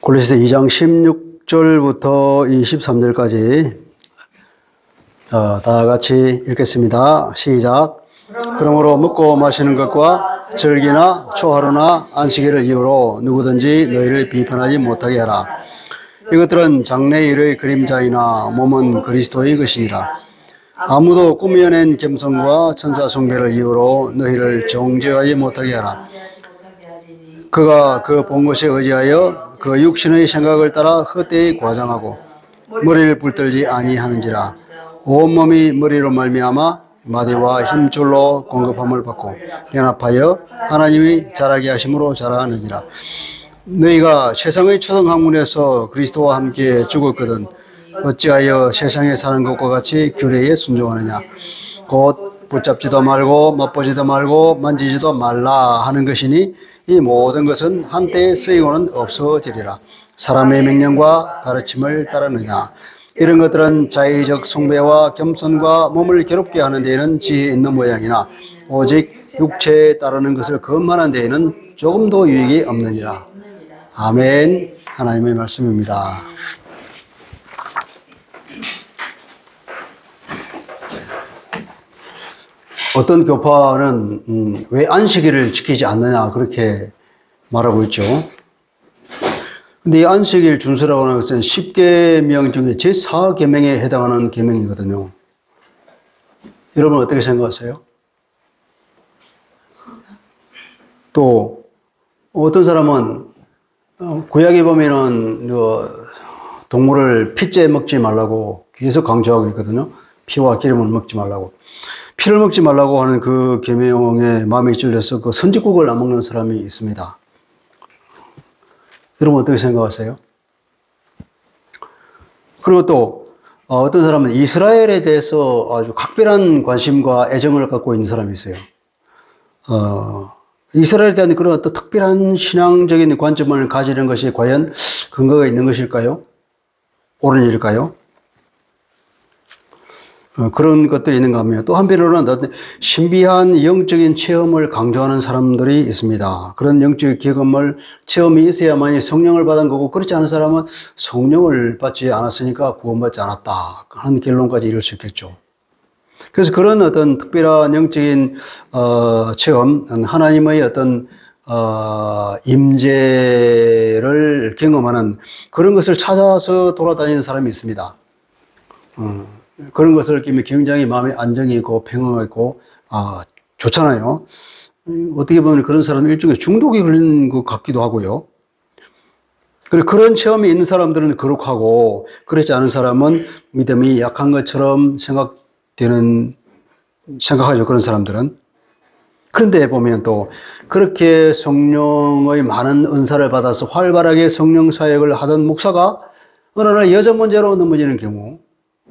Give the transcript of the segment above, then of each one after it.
골로새서 2장 16절부터 23절까지 다 같이 읽겠습니다. 시작. 그러므로 먹고 마시는 것과 절기나 초하루나 안식일을 이유로 누구든지 너희를 비판하지 못하게 하라. 이것들은 장래일의 그림자이나 몸은 그리스도의 것이니라. 아무도 꾸며낸 겸손과 천사 숭배를 이유로 너희를 정죄하지 못하게 하라. 그가 그 본 것에 의지하여 그 육신의 생각을 따라 헛되이 과장하고 머리를 붙들지 아니하는지라. 온몸이 머리로 말미암아 마디와 힘줄로 공급함을 받고 연합하여 하나님이 자라게 하심으로 자라느니라. 너희가 세상의 초등학문에서 그리스도와 함께 죽었거든 어찌하여 세상에 사는 것과 같이 규례에 순종하느냐. 곧 붙잡지도 말고 맛보지도 말고 만지지도 말라 하는 것이니 이 모든 것은 한때에 쓰이고는 없어지리라. 사람의 명령과 가르침을 따르느냐. 이런 것들은 자의적 숭배와 겸손과 몸을 괴롭게 하는 데에는 지혜 있는 모양이나 오직 육체에 따르는 것을 거만한 데에는 조금도 유익이 없느니라. 아멘. 하나님의 말씀입니다. 어떤 교파는 왜 안식일을 지키지 않느냐 그렇게 말하고 있죠. 근데 이 안식일 준수라고 하는 것은 10계명 중에 제4계명에 해당하는 계명이거든요. 여러분 어떻게 생각하세요? 또 어떤 사람은 구약에 보면은 동물을 피째 먹지 말라고 계속 강조하고 있거든요. 피와 기름을 먹지 말라고. 피를 먹지 말라고 하는 그 계명에 마음에 찔려서 그 선지국을 안 먹는 사람이 있습니다. 여러분 어떻게 생각하세요? 그리고 또 어떤 사람은 이스라엘에 대해서 아주 각별한 관심과 애정을 갖고 있는 사람이 있어요. 이스라엘에 대한 그런 어떤 특별한 신앙적인 관점을 가지는 것이 과연 근거가 있는 것일까요? 옳은 일일까요? 그런 것들이 있는가 하면 또 한편으로는 신비한 영적인 체험을 강조하는 사람들이 있습니다. 그런 영적인 경험을 체험이 있어야만이 성령을 받은 거고 그렇지 않은 사람은 성령을 받지 않았으니까 구원받지 않았다 하는 결론까지 이룰 수 있겠죠. 그래서 그런 어떤 특별한 영적인 체험, 하나님의 어떤 임재를 경험하는 그런 것을 찾아서 돌아다니는 사람이 있습니다. 그런 것을 느끼면 굉장히 마음에 안정이 있고 평화가 있고 좋잖아요. 어떻게 보면 그런 사람은 일종의 중독이 걸린 것 같기도 하고요. 그리고 그런 체험이 있는 사람들은 거룩하고 그렇지 않은 사람은 믿음이 약한 것처럼 생각하죠. 그런 사람들은. 그런데 보면 또 그렇게 성령의 많은 은사를 받아서 활발하게 성령 사역을 하던 목사가 어느 날 여자 문제로 넘어지는 경우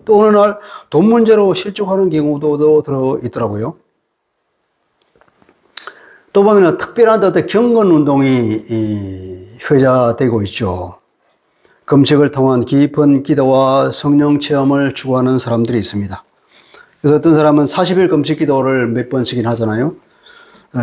또 어느 날 돈 문제로 실족하는 경우도 들어있더라고요. 또 보면 특별한 어떤 경건 운동이 회자되고 있죠. 금식을 통한 깊은 기도와 성령 체험을 추구하는 사람들이 있습니다. 그래서 어떤 사람은 40일 금식 기도를 몇 번씩이나 하잖아요.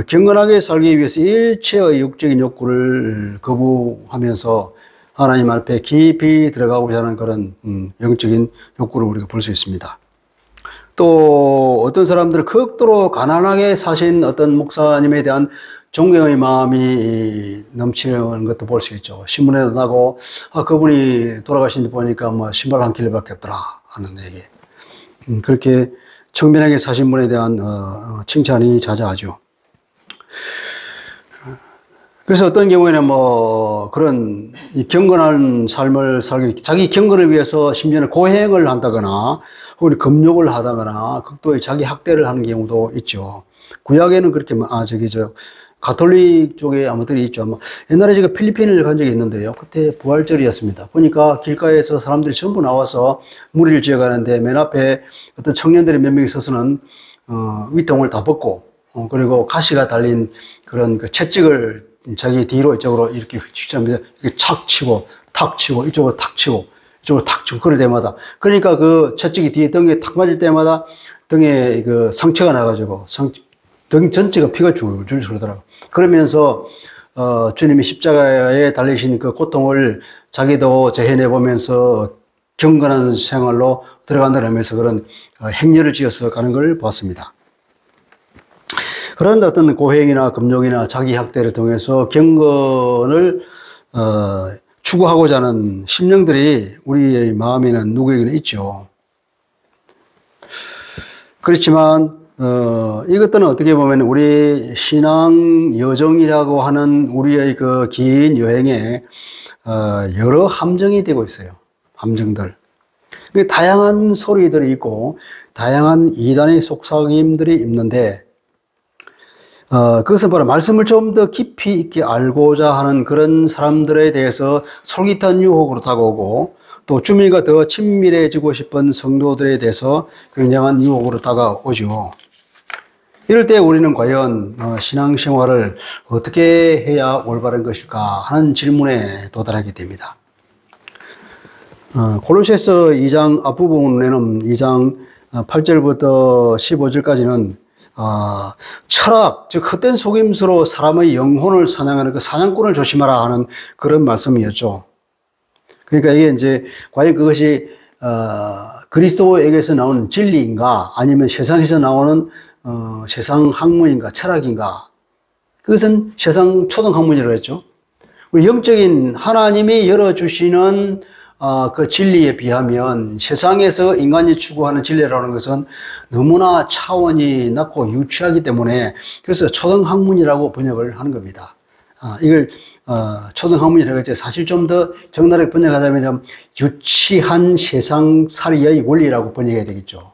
경건하게 살기 위해서 일체의 육적인 욕구를 거부하면서 하나님 앞에 깊이 들어가고자 하는 그런 영적인 욕구를 우리가 볼 수 있습니다. 또 어떤 사람들은 극도로 가난하게 사신 어떤 목사님에 대한 존경의 마음이 넘치는 것도 볼 수 있죠. 신문에도 나고 그분이 돌아가신 데 보니까 뭐 신발 한 켤레밖에 없더라 하는 얘기. 그렇게 청빈하게 사신 분에 대한 칭찬이 자자하죠. 그래서 어떤 경우에는 뭐 그런 경건한 삶을 살기 자기 경건을 위해서 심지어는 고행을 한다거나 혹은 금욕을 하다거나 극도의 자기 학대를 하는 경우도 있죠. 구약에는 그렇게 가톨릭 쪽에 아무들이 있죠. 옛날에 제가 필리핀을 간 적이 있는데요. 그때 부활절이었습니다. 보니까 길가에서 사람들이 전부 나와서 무리를 지어가는데 맨 앞에 어떤 청년들이 몇 명이 서서는 위통을 다 벗고 그리고 가시가 달린 그런 그 채찍을 자기 뒤로 이쪽으로 이렇게 휘치면서 이렇게 착 치고 탁 치고 이쪽으로 탁 치고 이쪽으로 탁 치고 그럴 때마다 그러니까 그 채찍이 뒤에 등에 탁 맞을 때마다 등에 그 상처가 나가지고 등 전체가 피가 줄줄 흐르더라고. 그러면서 주님이 십자가에 달리신 그 고통을 자기도 재해내보면서 경건한 생활로 들어간다는 의미에서 그런 행렬을 지어서 가는 걸 보았습니다. 그런 어떤 고행이나 금욕이나 자기 학대를 통해서 경건을 추구하고자 하는 심령들이 우리의 마음에는 누구에게는 있죠. 그렇지만 이것들은 어떻게 보면 우리 신앙 여정이라고 하는 우리의 그 긴 여행에 여러 함정이 되고 있어요. 함정들. 다양한 소리들이 있고 다양한 이단의 속삭임들이 있는데 그것은 바로 말씀을 좀 더 깊이 있게 알고자 하는 그런 사람들에 대해서 솔깃한 유혹으로 다가오고 또 주님과 더 친밀해지고 싶은 성도들에 대해서 굉장한 유혹으로 다가오죠. 이럴 때 우리는 과연 신앙생활을 어떻게 해야 올바른 것일까 하는 질문에 도달하게 됩니다. 골로새서 2장 앞부분에는 2장 8절부터 15절까지는 철학, 즉 헛된 속임수로 사람의 영혼을 사냥하는 그 사냥꾼을 조심하라 하는 그런 말씀이었죠. 그러니까 이게 이제 과연 그것이 그리스도에게서 나오는 진리인가 아니면 세상에서 나오는 세상 학문인가 철학인가, 그것은 세상 초등 학문이라고 했죠. 우리 영적인 하나님이 열어주시는 그 진리에 비하면 세상에서 인간이 추구하는 진리라는 것은 너무나 차원이 낮고 유치하기 때문에 그래서 초등학문이라고 번역을 하는 겁니다. 이걸 초등학문이라고 했죠. 사실 좀 더 적나라하게 번역하자면 좀 유치한 세상살이의 원리라고 번역해야 되겠죠.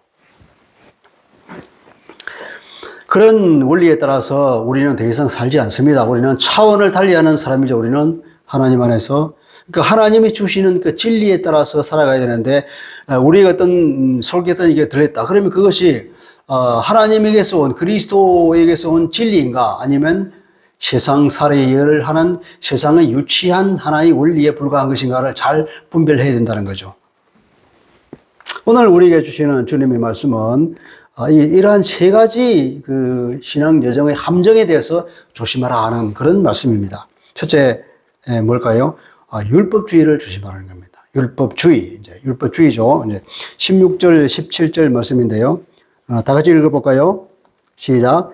그런 원리에 따라서 우리는 더 이상 살지 않습니다. 우리는 차원을 달리하는 사람이죠. 우리는 하나님 안에서 그 하나님이 주시는 그 진리에 따라서 살아가야 되는데 우리가 어떤 솔깃한 이게 들렸다. 그러면 그것이 하나님에게서 온 그리스도에게서 온 진리인가 아니면 세상 살이를 하는 세상의 유치한 하나의 원리에 불과한 것인가를 잘 분별해야 된다는 거죠. 오늘 우리에게 주시는 주님의 말씀은 이러한 세 가지 그 신앙 여정의 함정에 대해서 조심하라 하는 그런 말씀입니다. 첫째 뭘까요? 율법주의를 조심하라는 겁니다. 율법주의, 이제 율법주의죠. 이제 16절, 17절 말씀인데요. 다 같이 읽어볼까요? 시작.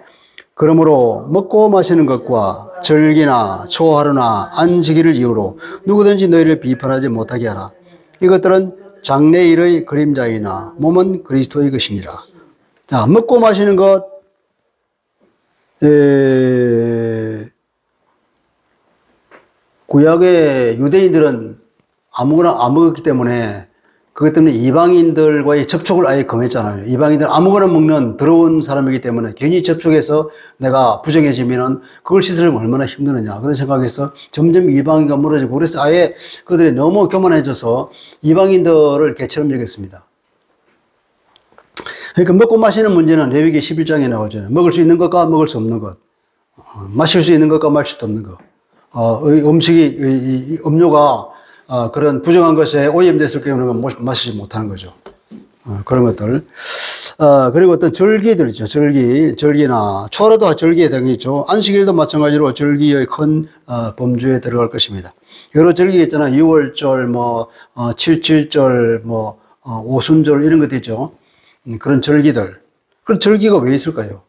그러므로 먹고 마시는 것과 절기나 초하루나 안식일을 이유로 누구든지 너희를 비판하지 못하게 하라. 이것들은 장래일의 그림자이나 몸은 그리스도의 것이니라. 자, 먹고 마시는 것, 구약의 유대인들은 아무거나 안 먹었기 때문에 그것 때문에 이방인들과의 접촉을 아예 금했잖아요. 이방인들 아무거나 먹는 더러운 사람이기 때문에 괜히 접촉해서 내가 부정해지면은 그걸 씻으려면 얼마나 힘드느냐 그런 생각에서 점점 이방인과 멀어지고 그래서 아예 그들이 너무 교만해져서 이방인들을 개처럼 여겼습니다. 그러니까 먹고 마시는 문제는 레위기 11장에 나오잖아요. 먹을 수 있는 것과 먹을 수 없는 것, 마실 수 있는 것과 마실 수 없는 것. 음료가 그런 부정한 것에 오염됐을 경우는 마시지 못하는 거죠. 그런 것들. 그리고 어떤 절기들 있죠. 절기나 초하루도 절기에 해당이죠. 안식일도 마찬가지로 절기의 큰 범주에 들어갈 것입니다. 여러 절기가 있잖아요. 6월절, 7.7절, 오순절 이런 것도 있죠. 그런 절기들. 그런 절기가 왜 있을까요?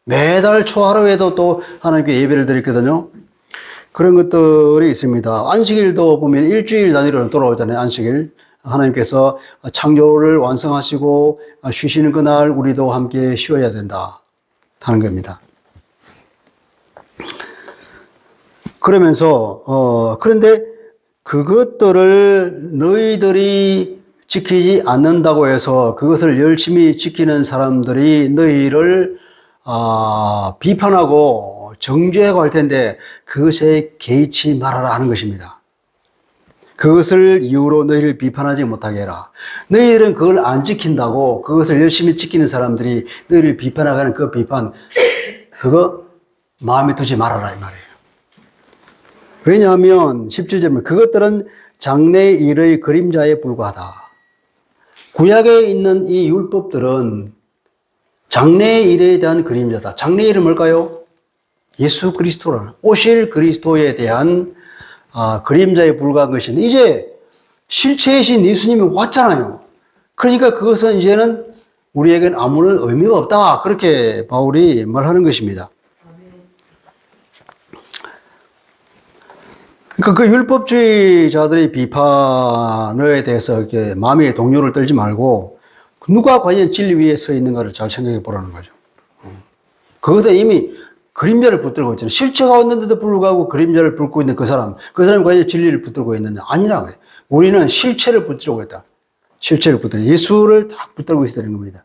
매달 초하루에도 또 하나님께 예배를 드렸거든요. 그런 것들이 있습니다. 안식일도 보면 일주일 단위로 돌아오잖아요. 안식일. 하나님께서 창조를 완성하시고 쉬시는 그날 우리도 함께 쉬어야 된다 하는 겁니다. 그러면서 그런데 그것들을 너희들이 지키지 않는다고 해서 그것을 열심히 지키는 사람들이 너희를 비판하고 정죄하고 할 텐데 그것에 개의치 말아라 하는 것입니다. 그것을 이유로 너희를 비판하지 못하게 해라. 너희들은 그걸 안 지킨다고 그것을 열심히 지키는 사람들이 너희를 비판하는 그 비판, 그거 마음에 두지 말아라 이 말이에요. 왜냐하면 17절에 그것들은 장래의 일의 그림자에 불과하다. 구약에 있는 이 율법들은 장래의 일에 대한 그림자다. 장래의 일은 뭘까요? 예수 그리스도라는 오실 그리스도에 대한 그림자에 불과한 것인데 이제 실체이신 예수님이 왔잖아요. 그러니까 그것은 이제는 우리에게는 아무런 의미가 없다. 그렇게 바울이 말하는 것입니다. 그러니까 그 율법주의자들의 비판에 대해서 이렇게 마음의 동요를 떨지 말고 누가 과연 진리 위에 서 있는가를 잘 생각해 보라는 거죠. 그것은 이미 그림자를 붙들고 있잖아요. 실체가 없는데도 불구하고 그림자를 붙들고 있는 그 사람이 과연 진리를 붙들고 있느냐? 아니라고요. 우리는 실체를 붙들고 있다. 실체를 붙들고 예수를 딱 붙들고 있다는 겁니다.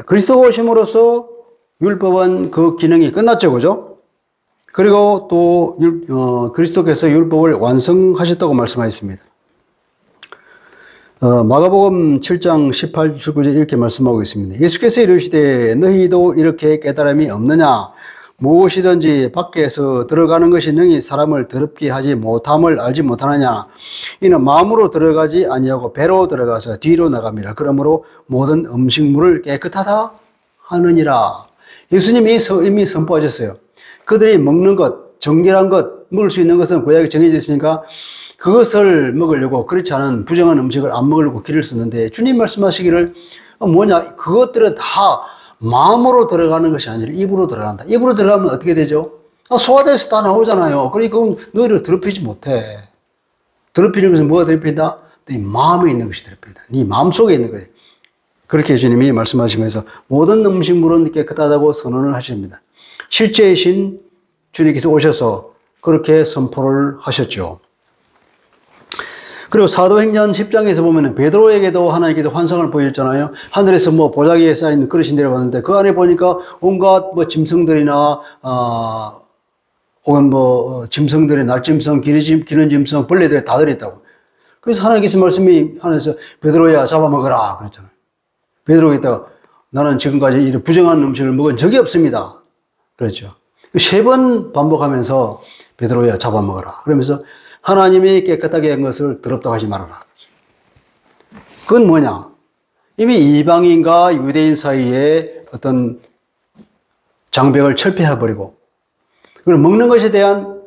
그리스도가 오심으로써 율법은 그 기능이 끝났죠, 그죠? 그리고 또 그리스도께서 율법을 완성하셨다고 말씀하셨습니다. 마가복음 7장 18, 19절 이렇게 말씀하고 있습니다. 예수께서 이르시되 너희도 이렇게 깨달음이 없느냐? 무엇이든지 밖에서 들어가는 것이 능히 사람을 더럽게 하지 못함을 알지 못하느냐? 이는 마음으로 들어가지 아니하고 배로 들어가서 뒤로 나갑니다. 그러므로 모든 음식물을 깨끗하다 하느니라. 예수님이 이미 선포하셨어요. 그들이 먹는 것, 정결한 것, 먹을 수 있는 것은 구약에 정해져 있으니까 그것을 먹으려고 그렇지 않은 부정한 음식을 안 먹으려고 길을 썼는데 주님 말씀하시기를 뭐냐? 그것들은 다 마음으로 들어가는 것이 아니라 입으로 들어간다. 입으로 들어가면 어떻게 되죠? 소화돼서 다 나오잖아요. 그러니까 너희를 더럽히지 못해. 더럽히는 것은 뭐가 더럽힌다? 네 마음에 있는 것이 더럽힌다. 네 마음속에 있는 거예요. 그렇게 주님이 말씀하시면서 모든 음식물은 깨끗하다고 선언을 하십니다. 실제이신 주님께서 오셔서 그렇게 선포를 하셨죠. 그리고 사도행전 10장에서 보면 베드로에게도 하나님께서 환상을 보여줬잖아요. 하늘에서 뭐 보자기에 쌓인 그릇이 내려왔는데 그 안에 보니까 온갖 뭐 짐승들이나 혹은 뭐 짐승들의 날짐승, 기는 짐승, 벌레들이 다 들어있다고. 그래서 하나님께서 말씀이 하늘에서 베드로야 잡아먹어라 그랬잖아요. 베드로에게다가 나는 지금까지 이런 부정한 음식을 먹은 적이 없습니다. 그렇죠. 3번 반복하면서 베드로야 잡아먹어라. 그러면서 하나님이 깨끗하게 한 것을 더럽다고 하지 말아라. 그건 뭐냐? 이미 이방인과 유대인 사이에 어떤 장벽을 철폐해버리고 그리고 먹는 것에 대한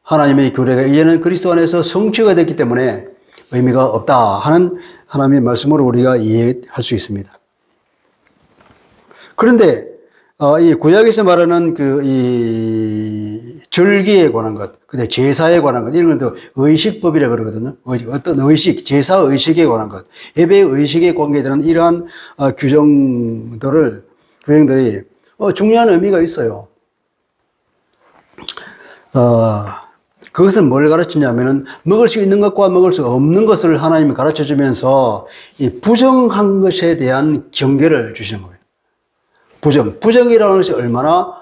하나님의 규례가 이제는 그리스도 안에서 성취가 됐기 때문에 의미가 없다 하는 하나님의 말씀으로 우리가 이해할 수 있습니다. 그런데 이 구약에서 말하는 이 절기에 관한 것, 근데 제사에 관한 것, 이런 것도 의식법이라 그러거든요. 어떤 의식, 제사 의식에 관한 것, 예배 의식에 관계되는 이러한 규정들이 중요한 의미가 있어요. 그것은 뭘 가르치냐면은 먹을 수 있는 것과 먹을 수 없는 것을 하나님이 가르쳐 주면서 이 부정한 것에 대한 경계를 주시는 거예요. 부정이라는 것이 얼마나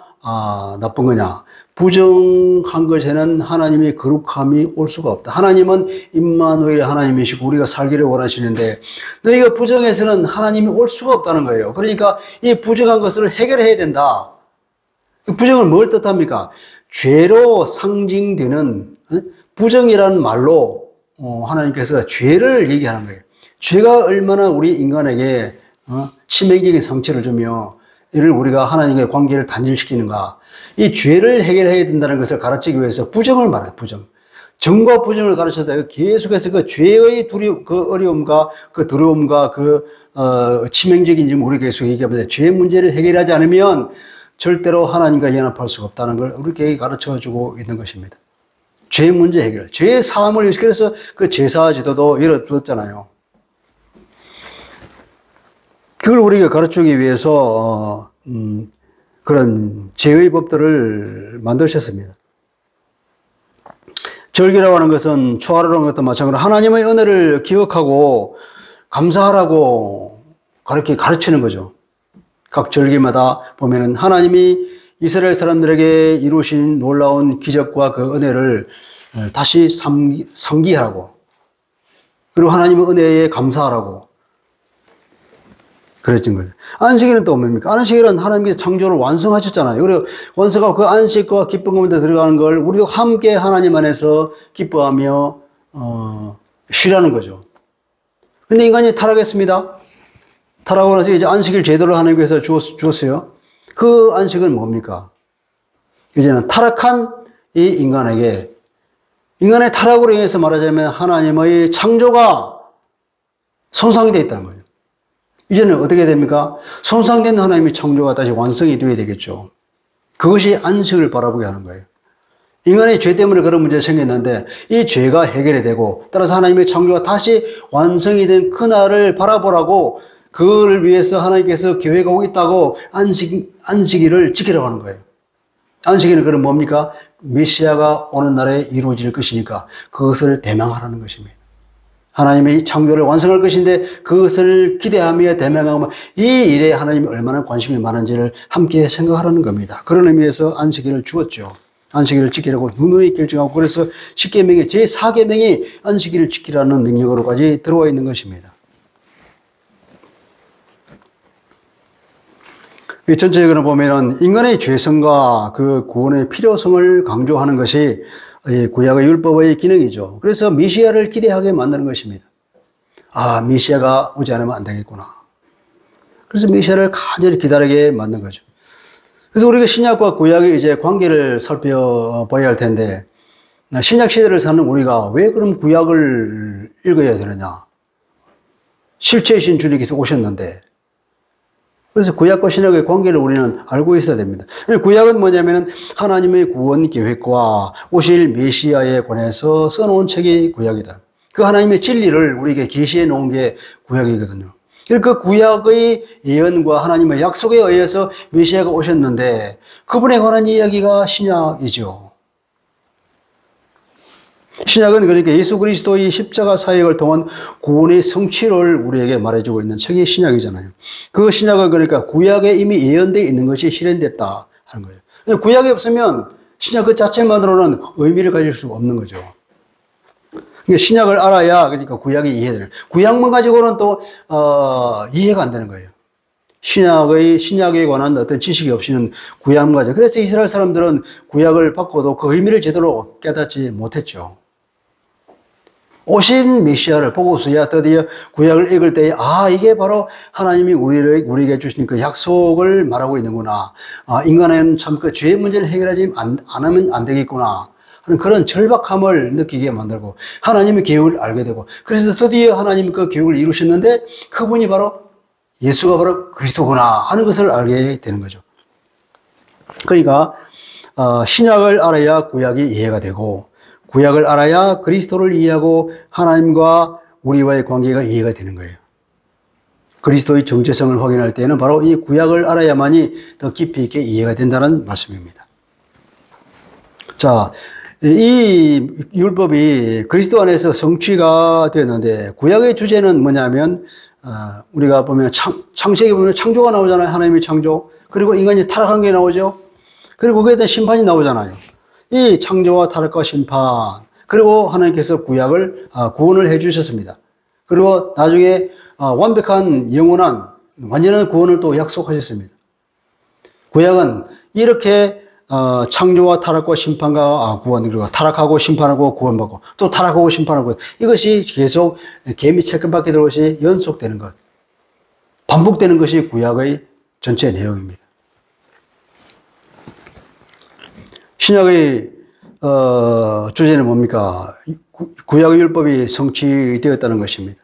나쁜 거냐. 부정한 것에는 하나님의 거룩함이 올 수가 없다. 하나님은 임마누엘 하나님이시고 우리가 살기를 원하시는데 너희가 부정해서는 하나님이 올 수가 없다는 거예요. 그러니까 이 부정한 것을 해결해야 된다. 부정은 뭘 뜻합니까? 죄로 상징되는 부정이라는 말로 하나님께서 죄를 얘기하는 거예요. 죄가 얼마나 우리 인간에게 치명적인 상처를 주며 이를 우리가 하나님과의 관계를 단절시키는가. 이 죄를 해결해야 된다는 것을 가르치기 위해서 부정을 말해요. 정과 부정을 가르쳐다 계속해서 그 죄의 그 어려움과 그 두려움과 치명적인 점 우리 계속 얘기하면서 죄 문제를 해결하지 않으면 절대로 하나님과 연합할 수가 없다는 걸 우리에게 가르쳐주고 있는 것입니다. 죄 문제 해결. 죄의 사함을 위해서 그래서 그 제사 지도도 열어두었잖아요. 그걸 우리가 가르치기 위해서 그런 죄의 법들을 만드셨습니다. 절기라고 하는 것은 초하루라는 것도 마찬가지로 하나님의 은혜를 기억하고 감사하라고 가르치는 거죠. 각 절기마다 보면은 하나님이 이스라엘 사람들에게 이루신 놀라운 기적과 그 은혜를 다시 상기하라고, 그리고 하나님의 은혜에 감사하라고 그랬던 거예요. 안식일은 또 뭡니까? 안식일은 하나님께서 창조를 완성하셨잖아요. 그리고 완성하고 그 안식과 기쁨 가운데 들어가는 걸 우리도 함께 하나님 안에서 기뻐하며 쉬라는 거죠. 근데 인간이 타락했습니다. 타락하고 나서 이제 안식일 제도를 하나님께서 주었어요. 그 안식은 뭡니까? 이제는 타락한 이 인간에게, 인간의 타락으로 인해서 말하자면 하나님의 창조가 손상되어 있다는 거예요. 이제는 어떻게 됩니까? 손상된 하나님의 창조가 다시 완성이 되어야 되겠죠. 그것이 안식을 바라보게 하는 거예요. 인간의 죄 때문에 그런 문제가 생겼는데 이 죄가 해결이 되고 따라서 하나님의 창조가 다시 완성이 된 그날을 바라보라고 그를 위해서 하나님께서 계획하고 있다고 안식일을 지키라고 하는 거예요. 안식일은 그럼 뭡니까? 메시아가 오는 날에 이루어질 것이니까 그것을 대망하라는 것입니다. 하나님의 창조를 완성할 것인데 그것을 기대하며 대망하며 이 일에 하나님이 얼마나 관심이 많은지를 함께 생각하라는 겁니다. 그런 의미에서 안식일을 주었죠. 안식일을 지키라고 누누이 결정하고 그래서 10계명의 제4계명이 안식일을 지키라는 명령으로까지 들어와 있는 것입니다. 이 전체적으로 보면은 인간의 죄성과 그 구원의 필요성을 강조하는 것이 구약의 율법의 기능이죠. 그래서 메시아를 기대하게 만드는 것입니다. 아, 메시아가 오지 않으면 안 되겠구나. 그래서 메시아를 간절히 기다리게 만든 거죠. 그래서 우리가 신약과 구약의 이제 관계를 살펴봐야 할 텐데, 신약 시대를 사는 우리가 왜 그럼 구약을 읽어야 되느냐? 실체이신 주님께서 오셨는데, 그래서 구약과 신약의 관계를 우리는 알고 있어야 됩니다. 구약은 뭐냐면 하나님의 구원 계획과 오실 메시아에 관해서 써놓은 책이 구약이다. 그 하나님의 진리를 우리에게 계시해 놓은 게 구약이거든요. 그 구약의 예언과 하나님의 약속에 의해서 메시아가 오셨는데 그분에 관한 이야기가 신약이죠. 신약은 그러니까 예수 그리스도의 십자가 사역을 통한 구원의 성취를 우리에게 말해주고 있는 책이 신약이잖아요. 그 신약은 그러니까 구약에 이미 예언되어 있는 것이 실현됐다 하는 거예요. 구약이 없으면 신약 그 자체만으로는 의미를 가질 수가 없는 거죠. 그러니까 신약을 알아야 그러니까 구약이 이해되는. 구약만 가지고는 또 이해가 안 되는 거예요. 신약에 관한 어떤 지식이 없이는 구약만 가지고. 그래서 이스라엘 사람들은 구약을 받고도 그 의미를 제대로 깨닫지 못했죠. 오신 메시아를 보고서야 드디어 구약을 읽을 때에 아 이게 바로 하나님이 우리에게 주신 그 약속을 말하고 있는구나. 아 인간은 참 그 죄의 문제를 해결하지 안 하면 안 되겠구나 하는 그런 절박함을 느끼게 만들고 하나님의 계획을 알게 되고 그래서 드디어 하나님 그 계획을 이루셨는데 그분이 바로 예수가 바로 그리스도구나 하는 것을 알게 되는 거죠. 그러니까 신약을 알아야 구약이 이해가 되고 구약을 알아야 그리스도를 이해하고 하나님과 우리와의 관계가 이해가 되는 거예요. 그리스도의 정체성을 확인할 때는 바로 이 구약을 알아야만이 더 깊이 있게 이해가 된다는 말씀입니다. 자, 이 율법이 그리스도 안에서 성취가 되었는데 구약의 주제는 뭐냐면 우리가 보면 창세기 보면 창조가 나오잖아요. 하나님의 창조. 그리고 인간이 타락한 게 나오죠. 그리고 거기에 대한 심판이 나오잖아요. 이 창조와 타락과 심판 그리고 하나님께서 구원을 해주셨습니다. 그리고 나중에 완벽한 영원한 완전한 구원을 또 약속하셨습니다. 구약은 이렇게 창조와 타락과 심판과 구원 그리고 타락하고 심판하고 구원받고 또 타락하고 심판하고 이것이 계속 개미 채권받게 될 것이 연속되는 것 반복되는 것이 구약의 전체 내용입니다. 신약의 주제는 뭡니까? 구약의 율법이 성취되었다는 것입니다.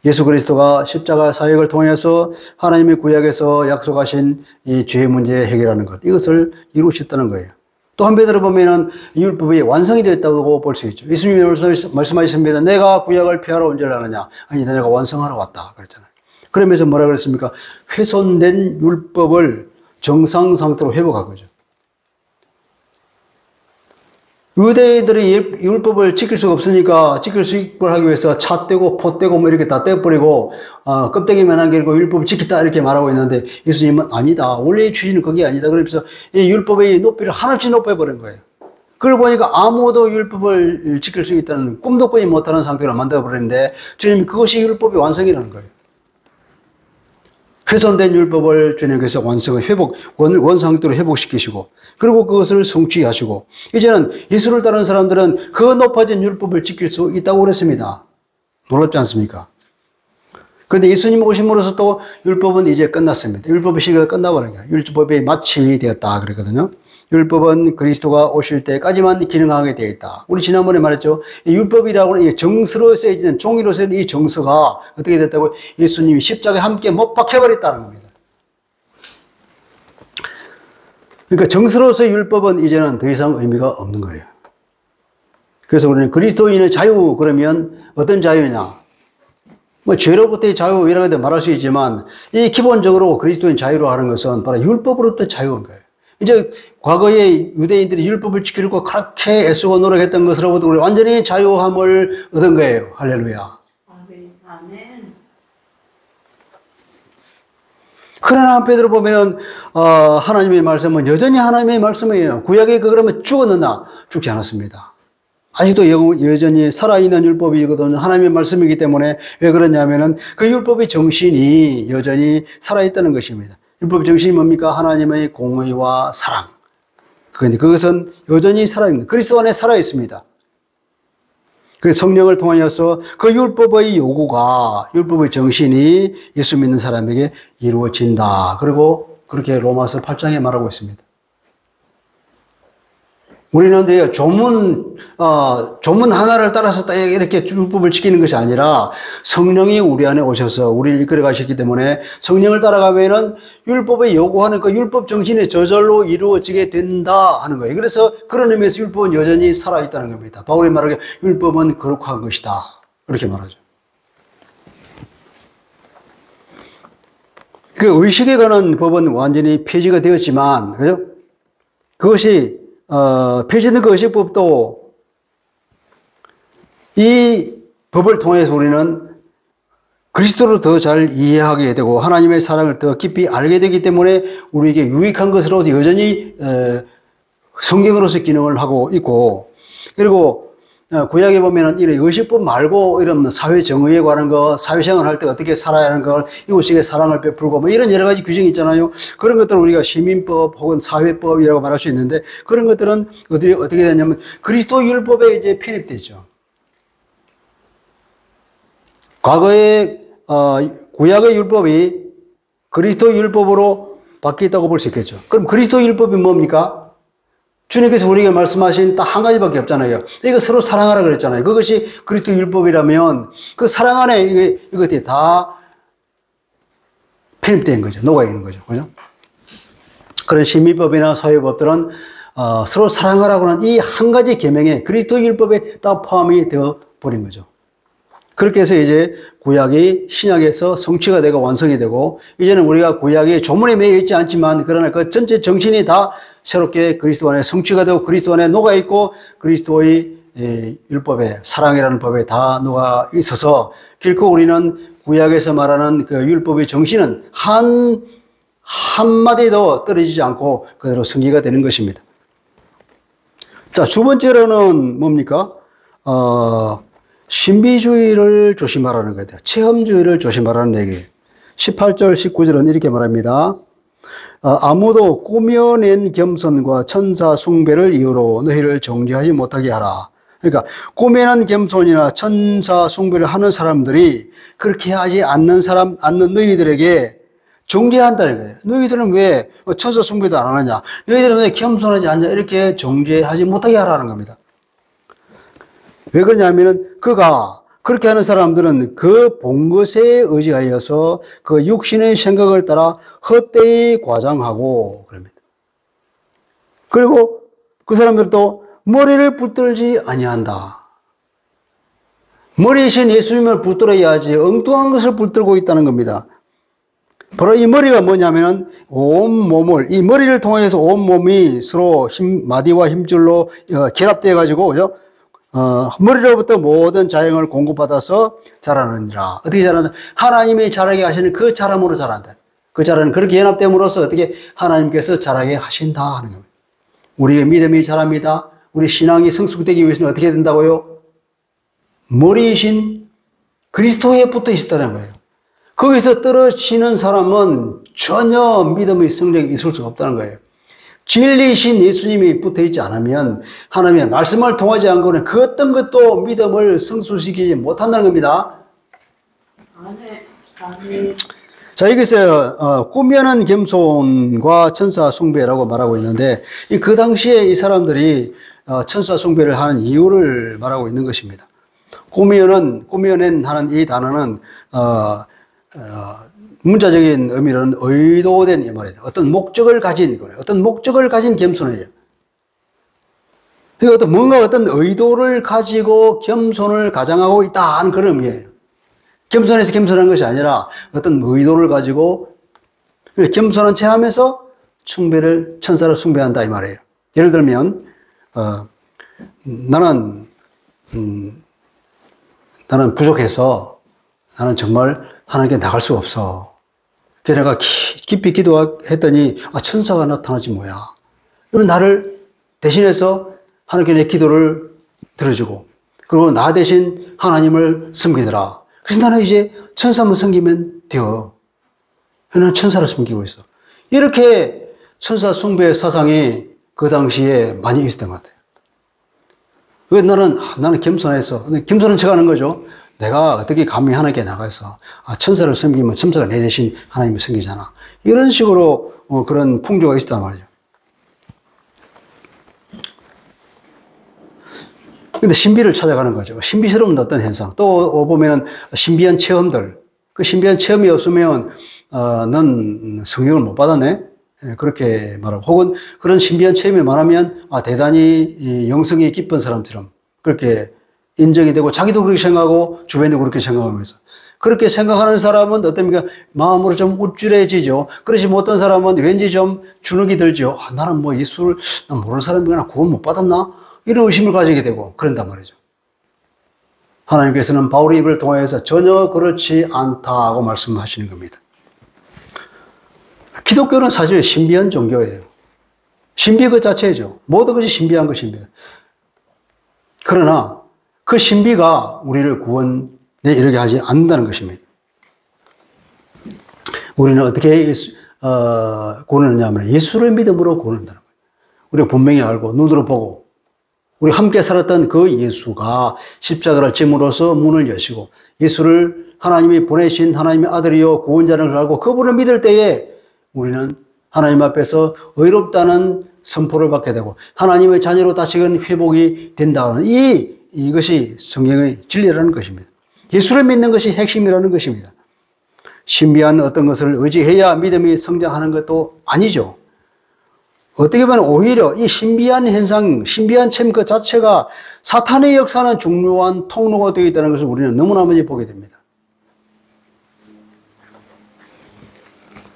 예수 그리스도가 십자가 사역을 통해서 하나님의 구약에서 약속하신 이 죄의 문제 해결하는 것 이것을 이루셨다는 거예요. 또 한편으로 보면은 이 율법이 완성이 되었다고 볼 수 있죠. 예수님이 말씀하셨습니다. 내가 구약을 폐하러 온 줄 아느냐? 아니 내가 완성하러 왔다 그랬잖아요. 그러면서 뭐라 그랬습니까? 훼손된 율법을 정상 상태로 회복한 거죠. 유대인들이 율법을 지킬 수가 없으니까 지킬 수 있걸 하기 위해서 차 떼고 포 떼고 뭐 이렇게 다 떼버리고 껍데기만 남기고 율법을 지켰다 이렇게 말하고 있는데 예수님은 아니다. 원래의 취지는 그게 아니다. 그래서 이 율법의 높이를 하나씩 높여버린 거예요. 그걸 보니까 아무도 율법을 지킬 수 있다는 꿈도 꾸지 못하는 상태로 만들어버렸는데 주님이 그것이 율법의 완성이라는 거예요. 훼손된 율법을 주님께서 완성을 원상태로 회복시키시고 그리고 그것을 성취하시고 이제는 예수를 따르는 사람들은 그 높아진 율법을 지킬 수 있다고 그랬습니다. 놀랍지 않습니까? 그런데 예수님 오심으로써 또 율법은 이제 끝났습니다. 율법의 시기가 끝나버린 거예요. 율법이 마침이 되었다 그랬거든요. 율법은 그리스도가 오실 때까지만 기능하게 되어 있다. 우리 지난번에 말했죠. 이 율법이라고 하는 이 정서로 쓰여지는 종이로 쓰여진 이 정서가 어떻게 됐다고? 예수님이 십자가에 함께 못 박혀버렸다는 겁니다. 그러니까 정서로서의 율법은 이제는 더 이상 의미가 없는 거예요. 그래서 우리는 그리스도인의 자유 그러면 어떤 자유냐? 뭐 죄로부터의 자유 이라고 말할 수 있지만 이 기본적으로 그리스도인 자유로 하는 것은 바로 율법으로부터 자유인 거예요. 이제 과거에 유대인들이 율법을 지키려고 그렇게 애쓰고 노력했던 것으로부터 우리 완전히 자유함을 얻은 거예요. 할렐루야. 아멘. 그러나 한편으로 보면 하나님의 말씀은 여전히 하나님의 말씀이에요. 구약에 그러면 죽었느냐? 죽지 않았습니다. 아직도 여전히 살아있는 율법이거든요. 하나님의 말씀이기 때문에 왜 그러냐면은 그 율법의 정신이 여전히 살아있다는 것입니다. 율법의 정신이 뭡니까? 하나님의 공의와 사랑. 그런데 그것은 여전히 살아있는, 그리스도 안에 살아있습니다. 그래서 성령을 통하여서 그 율법의 요구가, 율법의 정신이 예수 믿는 사람에게 이루어진다. 그리고 그렇게 로마서 8장에 말하고 있습니다. 우리는 조문 하나를 따라서 딱 이렇게 율법을 지키는 것이 아니라 성령이 우리 안에 오셔서 우리를 이끌어 가셨기 때문에 성령을 따라가면은 율법에 요구하는 그 율법 정신이 저절로 이루어지게 된다 하는 거예요. 그래서 그런 의미에서 율법은 여전히 살아있다는 겁니다. 바울이 말하기에 율법은 거룩한 것이다. 그렇게 말하죠. 그 의식에 관한 법은 완전히 폐지가 되었지만, 그죠? 그것이 폐지된 그 의식법도 이 법을 통해서 우리는 그리스도를 더 잘 이해하게 되고 하나님의 사랑을 더 깊이 알게 되기 때문에 우리에게 유익한 것으로 여전히 성경으로서 기능을 하고 있고, 그리고 구약에 보면은 이런 의식법 말고 이런 사회 정의에 관한 거, 사회생활 할 때 어떻게 살아야 하는 걸, 이웃에게 사랑을 베풀고 뭐 이런 여러 가지 규정이 있잖아요. 그런 것들을 우리가 시민법 혹은 사회법이라고 말할 수 있는데 그런 것들은 어떻게 되냐면 그리스도 율법에 이제 편입되죠. 과거에 구약의 율법이 그리스도 율법으로 바뀌었다고 볼 수 있겠죠. 그럼 그리스도 율법이 뭡니까? 주님께서 우리에게 말씀하신 딱 한 가지밖에 없잖아요. 이거 서로 사랑하라 그랬잖아요. 그것이 그리스도 율법이라면 그 사랑 안에 이것들이 다 편입된 거죠. 녹아 있는 거죠. 그죠? 그런 시민법이나 사회법들은 서로 사랑하라고 하는 이 한 가지 계명에 그리스도 율법에 다 포함이 되어 버린 거죠. 그렇게 해서 이제 구약이 신약에서 성취가 되고 완성이 되고 이제는 우리가 구약이 조문에 매여 있지 않지만 그러나 그 전체 정신이 다 새롭게 그리스도 안에 성취가 되고 그리스도 안에 녹아있고 그리스도의 율법에 사랑이라는 법에 다 녹아 있어서 결코 우리는 구약에서 말하는 그 율법의 정신은 한마디도 떨어지지 않고 그대로 성취가 되는 것입니다. 자, 두 번째로는 뭡니까? 신비주의를 조심하라는 거예요. 체험주의를 조심하라는 얘기예요. 18절, 19절은 이렇게 말합니다. 아무도 꾸며낸 겸손과 천사 숭배를 이유로 너희를 정죄하지 못하게 하라. 그러니까 꾸며낸 겸손이나 천사 숭배를 하는 사람들이 그렇게 하지 않는 너희들에게 정죄한다는 거예요. 너희들은 왜 천사 숭배도 안 하느냐? 너희들은 왜 겸손하지 않냐? 이렇게 정죄하지 못하게 하라는 겁니다. 왜 그러냐면은 그가 그렇게 하는 사람들은 그 본 것에 의지하여서 그 육신의 생각을 따라 헛되이 과장하고 그럽니다. 그리고 그 사람들도 머리를 붙들지 아니한다. 머리이신 예수님을 붙들어야지 엉뚱한 것을 붙들고 있다는 겁니다. 바로 이 머리가 뭐냐면은 이 머리를 통해서 온 몸이 서로 마디와 힘줄로 결합되어 가지고, 그죠? 머리로부터 모든 자영을 공급받아서 자라느니라. 어떻게 자란다? 하나님이 자라게 하시는 그 자람으로 자란다. 그 자라는 그렇게 연합됨으로써 어떻게 하나님께서 자라게 하신다 하는 겁니다. 우리의 믿음이 자랍니다. 우리 신앙이 성숙되기 위해서는 어떻게 된다고요? 머리이신 그리스도에 붙어 있었다는 거예요. 거기서 떨어지는 사람은 전혀 믿음의 성장이 있을 수가 없다는 거예요. 진리이신 예수님이 붙어 있지 않으면 하나님의 말씀을 통하지 않고는 그 어떤 것도 믿음을 성숙시키지 못한다는 겁니다. 자, 여기서 꾸며는 겸손과 천사 숭배라고 말하고 있는데 그 당시에 이 사람들이 천사 숭배를 하는 이유를 말하고 있는 것입니다. 꾸며낸 하는 이 단어는 문자적인 의미로는 의도된 이 말이에요. 어떤 목적을 가진 거예요. 어떤 목적을 가진 겸손이에요. 그러니까 뭔가 어떤 의도를 가지고 겸손을 가장하고 있다 하는 그런 의미예요. 겸손해서 겸손한 것이 아니라 어떤 의도를 가지고 겸손한 채 하면서 천사를 숭배한다 이 말이에요. 예를 들면 나는 부족해서 나는 정말 하나님께 나갈 수가 없어. 그래서 내가 깊이 기도했더니 천사가 나타나지 뭐야. 그러면 나를 대신해서 하나님께 내 기도를 들어주고 그리고 나 대신 하나님을 섬기더라. 그래서 나는 이제 천사만 섬기면 돼요. 나는 천사를 섬기고 있어. 이렇게 천사 숭배 사상이 그 당시에 많이 있었던 것 같아요. 왜 나는 겸손해서, 겸손한 척 하는 거죠. 내가 어떻게 감히 하나님께 나가서 천사를 섬기면 천사가 내 대신 하나님을 섬기잖아. 이런 식으로 그런 풍조가 있었단 말이에요. 근데 신비를 찾아가는 거죠. 신비스러운 어떤 현상. 또 보면은 신비한 체험들. 그 신비한 체험이 없으면 넌 성경을 못 받았네. 그렇게 말하고 혹은 그런 신비한 체험이 많으면 대단히 영성이 깊은 사람처럼 그렇게 인정이 되고 자기도 그렇게 생각하고 주변도 그렇게 생각하면서 그렇게 생각하는 사람은 어떻습니까? 마음으로 좀 우쭐해지죠. 그렇지 못한 사람은 왠지 좀 주눅이 들죠. 나는 뭐 예수를 모르는 사람이구나. 구원 못 받았나? 이런 의심을 가지게 되고 그런단 말이죠. 하나님께서는 바울의 입을 통하여서 전혀 그렇지 않다고 말씀하시는 겁니다. 기독교는 사실 신비한 종교예요. 신비 그 자체죠. 모든 것이 신비한 것입니다. 그러나 그 신비가 우리를 구원에 이르게 하지 않는다는 것입니다. 우리는 어떻게 구원을 하냐면 예수를 믿음으로 구원을 한다는 거예요. 우리가 분명히 알고 눈으로 보고 우리 함께 살았던 그 예수가 십자가를 짐으로써 문을 여시고 예수를 하나님이 보내신 하나님의 아들이요 구원자를 알고 그분을 믿을 때에 우리는 하나님 앞에서 의롭다는 선포를 받게 되고 하나님의 자녀로 다시금 회복이 된다는 이것이 성경의 진리라는 것입니다. 예수를 믿는 것이 핵심이라는 것입니다. 신비한 어떤 것을 의지해야 믿음이 성장하는 것도 아니죠. 어떻게 보면 오히려 이 신비한 현상, 신비한 체험 그 자체가 사탄의 역사는 중요한 통로가 되어 있다는 것을 우리는 너무나 많이 보게 됩니다.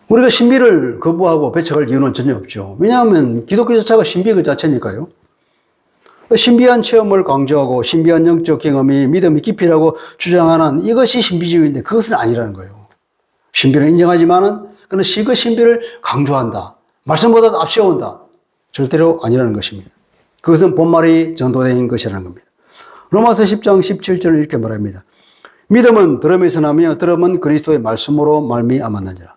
우리가 신비를 거부하고 배척할 이유는 전혀 없죠. 왜냐하면 기독교 자체가 신비 그 자체니까요. 신비한 체험을 강조하고 신비한 영적 경험이 믿음의 깊이라고 주장하는 이것이 신비주의인데 그것은 아니라는 거예요. 신비를 인정하지만은 그는 그 신비를 강조한다. 말씀보다 앞세운다. 절대로 아니라는 것입니다. 그것은 본말이 전도된 것이라는 겁니다. 로마서 10장 17절을 이렇게 말합니다. 믿음은 들음에서 나며 들음은 그리스도의 말씀으로 말미암았느니라.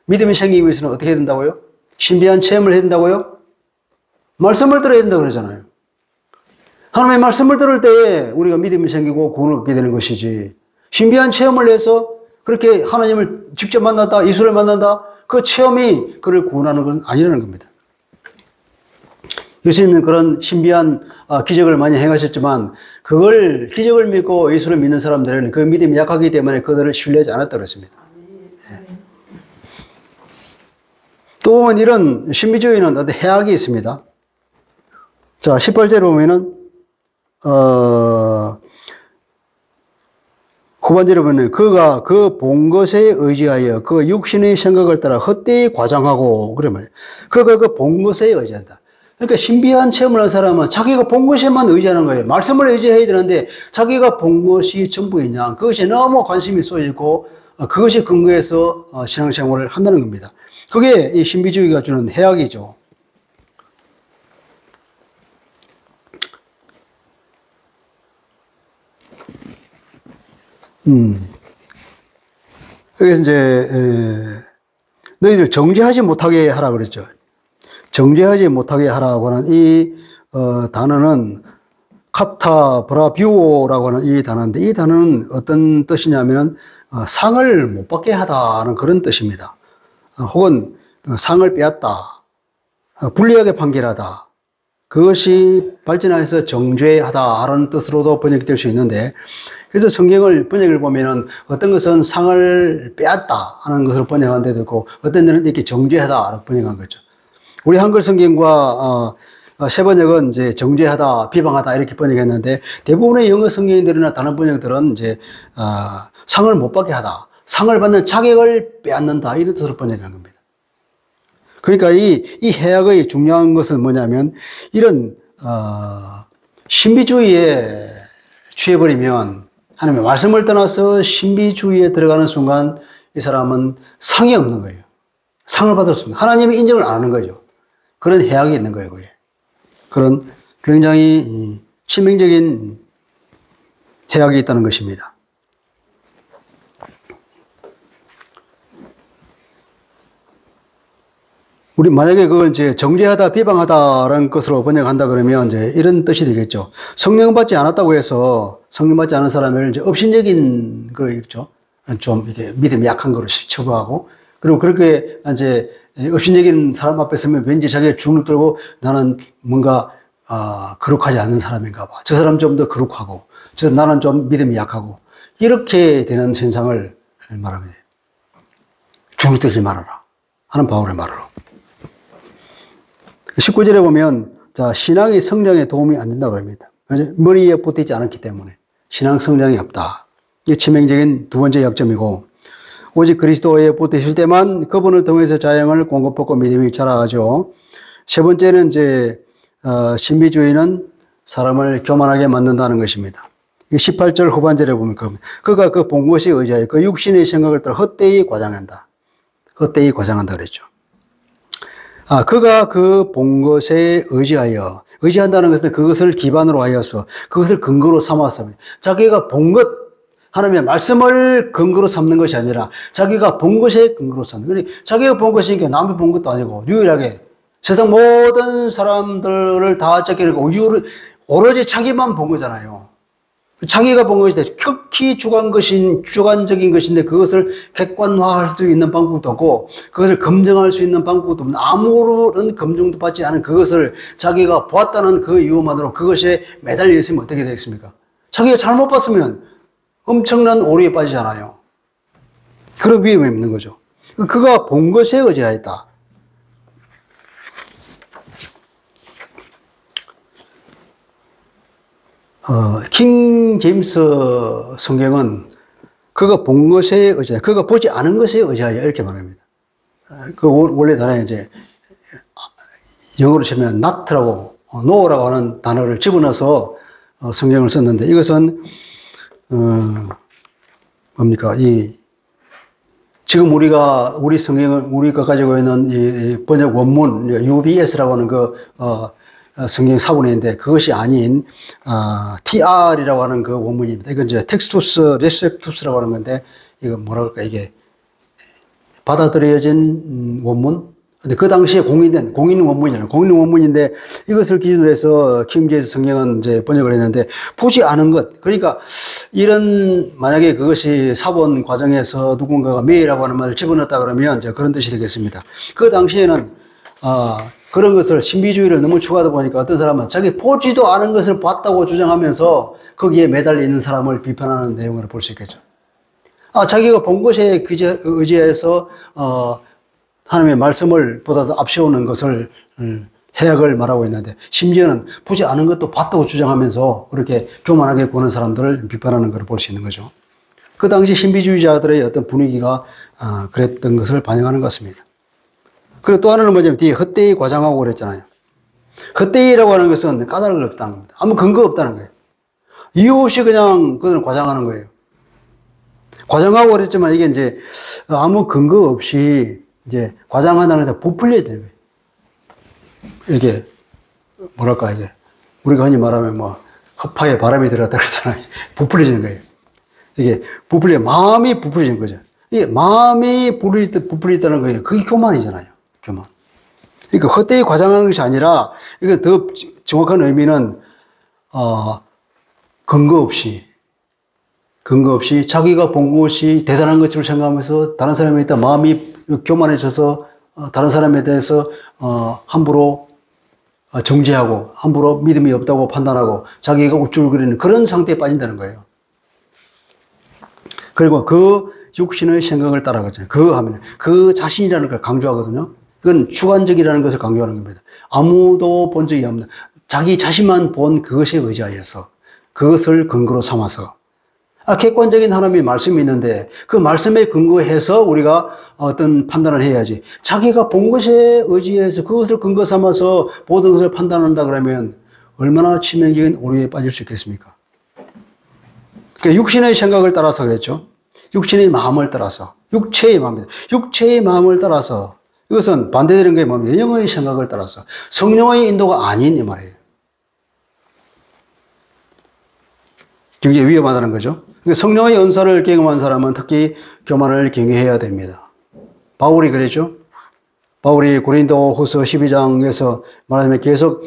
믿음이 생기기 위해서는 어떻게 해야 된다고요? 신비한 체험을 해야 된다고요? 말씀을 들어야 된다고 그러잖아요. 하나님의 말씀을 들을 때에 우리가 믿음이 생기고 구원을 얻게 되는 것이지 신비한 체험을 해서 그렇게 하나님을 직접 만났다, 예수를 만난다 그 체험이 그를 구원하는 건 아니라는 겁니다. 예수님은 그런 신비한 기적을 많이 행하셨지만 그걸 기적을 믿고 예수를 믿는 사람들은 그 믿음이 약하기 때문에 그들을 신뢰하지 않았다고 그랬습니다. 또 보면 이런 신비주의는 어떤 해악이 있습니다. 자, 18절에 보면은 후반절에 보면 그가 그 본 것에 의지하여 그 육신의 생각을 따라 헛되이 과장하고 그러면 그가 그 본 것에 의지한다. 그러니까 신비한 체험을 한 사람은 자기가 본 것에만 의지하는 거예요. 말씀을 의지해야 되는데 자기가 본 것이 전부이냐 그것이 너무 관심이 쏠리고 그것이 근거해서 신앙생활을 한다는 겁니다. 그게 이 신비주의가 주는 해악이죠. 그래서 이제 너희들 정죄하지 못하게 하라 그랬죠. 정죄하지 못하게 하라고 하는 이 단어는 카타브라비오라고 하는 이 단어인데 이 단어는 어떤 뜻이냐면 상을 못 받게 하다는 그런 뜻입니다. 혹은 상을 빼앗다, 불리하게 판결하다, 그것이 발전해서 정죄하다라는 뜻으로도 번역될 수 있는데, 그래서 성경을 번역을 보면은 어떤 것은 상을 빼앗다 하는 것으로 번역한 데도 있고, 어떤 데는 이렇게 정죄하다라고 번역한 거죠. 우리 한글 성경과 새 번역은 이제 정죄하다, 비방하다 이렇게 번역했는데, 대부분의 영어 성경들이나 다른 번역들은 이제 상을 못 받게 하다, 상을 받는 자격을 빼앗는다 이런 뜻으로 번역한 겁니다. 그러니까 이 해악의 중요한 것은 뭐냐면, 이런 신비주의에 취해버리면, 하나님의 말씀을 떠나서 신비주의에 들어가는 순간 이 사람은 상이 없는 거예요. 상을 받을 수 없는, 하나님의 인정을 안 하는 거죠. 그런 해악이 있는 거예요, 그게. 그런 굉장히 치명적인 해악이 있다는 것입니다. 우리 만약에 그걸 이제 정죄하다, 비방하다라는 것으로 번역한다 그러면 이제 이런 뜻이 되겠죠. 성령 받지 않았다고 해서 성령 받지 않은 사람을 이제 업신여긴 거 있죠. 좀 이렇게 믿음이 약한 거로 처구하고, 그리고 그렇게 이제 업신여긴 사람 앞에 서면 왠지 자기가 주눅 들고 나는 뭔가 거룩하지 않는 사람인가 봐. 저 사람 좀 더 거룩하고, 나는 좀 믿음이 약하고, 이렇게 되는 현상을 말합니다. 주눅 들지 말아라 하는 바울의 말으로. 19절에 보면, 자, 신앙이 성장에 도움이 안 된다고 합니다. 머리에 붙어있지 않았기 때문에 신앙 성장이 없다. 이게 치명적인 두 번째 약점이고, 오직 그리스도에 붙으실 때만 그분을 통해서 자영을 공급받고 믿음이 자라가죠. 세 번째는 이제 신비주의는 사람을 교만하게 만든다는 것입니다. 18절 후반절에 보면 그가 그 본 것에 의지하여 그 육신의 생각을 따라 헛되이 과장한다. 헛되이 과장한다 그랬죠. 그가 그 본 것에 의지하여, 의지한다는 것은 그것을 기반으로 하여서, 그것을 근거로 삼아서, 자기가 본 것, 하나님의 말씀을 근거로 삼는 것이 아니라 자기가 본 것에 근거로 삼는 거예요. 자기가 본 것이니까 남이 본 것도 아니고 유일하게 세상 모든 사람들을 다 제껴놓고 오로지 자기만 본 거잖아요. 자기가 본 것이 극히 주관적인 것인데 그것을 객관화할 수 있는 방법도 없고 그것을 검증할 수 있는 방법도 없는, 아무런 검증도 받지 않은 그것을 자기가 보았다는 그 이유만으로 그것에 매달려 있으면 어떻게 되겠습니까? 자기가 잘못 봤으면 엄청난 오류에 빠지잖아요. 그런 위험이 있는 거죠. 그가 본 것에 의지하였다. 킹 제임스 성경은 그가 본 것에 의지하여, 그가 보지 않은 것에 의지하여 이렇게 말합니다. 원래 단어에 이제 영어로 치면 not라고, no라고 하는 단어를 집어넣어서 성경을 썼는데, 이것은 뭡니까? 지금 우리 성경을, 우리가 가지고 있는 이 번역 원문, UBS라고 하는 성경 사본인데 그것이 아닌 TR이라고 하는 그 원문입니다. 이건 이제 텍스투스 레셉투스라고 하는 건데, 이거 뭐라 그럴까, 이게 받아들여진 원문. 근데 그 당시에 공인 원문이잖아요. 공인 원문인데 이것을 기준으로 해서 킹제임스 성경은 이제 번역을 했는데, 보지 않은 것. 그러니까 만약에 그것이 사본 과정에서 누군가가 매라고 하는 말을 집어넣었다 그러면 이제 그런 뜻이 되겠습니다. 그 당시에는 그런 것을, 신비주의를 너무 추구하다 보니까 어떤 사람은 자기 보지도 않은 것을 봤다고 주장하면서 거기에 매달려 있는 사람을 비판하는 내용을 볼 수 있겠죠. 자기가 본 것에 의지해서 하나님의 말씀을 보다도 앞세우는 것을 해악을 말하고 있는데, 심지어는 보지 않은 것도 봤다고 주장하면서 그렇게 교만하게 구는 사람들을 비판하는 것을 볼 수 있는 거죠. 그 당시 신비주의자들의 어떤 분위기가 그랬던 것을 반영하는 것 같습니다. 그리고 또 하나는 뭐냐면 뒤에 헛되이 과장하고 그랬잖아요. 헛되이라고 하는 것은 까닭을 없다는 겁니다. 아무 근거 없다는 거예요. 이유 없이 그냥 그들은 과장하는 거예요. 과장하고 그랬지만 이게 이제 아무 근거 없이 이제 과장한다는 게 부풀려야 되는 거예요. 이게 뭐랄까, 이게 우리가 흔히 말하면 뭐 허파에 바람이 들어갔다 그러잖아요. 부풀려지는 거예요. 이게 마음이 부풀려지는 거죠. 이게 마음이 부풀리다는 거예요. 그게 교만이잖아요. 교만. 그러니까 헛되이 과장하는 것이 아니라, 이거 더 정확한 의미는 근거 없이 근거 없이 자기가 본 것이 대단한 것으로 생각하면서 다른 사람에 대해 마음이 교만해져서 다른 사람에 대해서 함부로 정죄하고 함부로 믿음이 없다고 판단하고 자기가 우쭐거리는 그런 상태에 빠진다는 거예요. 그리고 그 육신의 생각을 따라가잖아요. 그 하면 그 자신이라는 걸 강조하거든요. 그건 주관적이라는 것을 강조하는 겁니다. 아무도 본 적이 없는 자기 자신만 본 그것에 의지하여서 그것을 근거로 삼아서 객관적인 하나님의 말씀이 있는데 그 말씀에 근거해서 우리가 어떤 판단을 해야지 자기가 본 것에 의지해서 그것을 근거 삼아서 모든 것을 판단한다 그러면 얼마나 치명적인 오류에 빠질 수 있겠습니까? 그러니까 육신의 생각을 따라서 그랬죠. 육신의 마음을 따라서 육체의 마음입니다. 육체의 마음을 따라서 이것은 반대되는 게 뭡니까? 영의 생각을 따라서 성령의 인도가 아닌 이 말이에요. 굉장히 위험하다는 거죠. 그러니까 성령의 은사를 경험한 사람은 특히 교만을 경외해야 됩니다. 바울이 그랬죠. 바울이 고린도후서 12장에서 말하자면 계속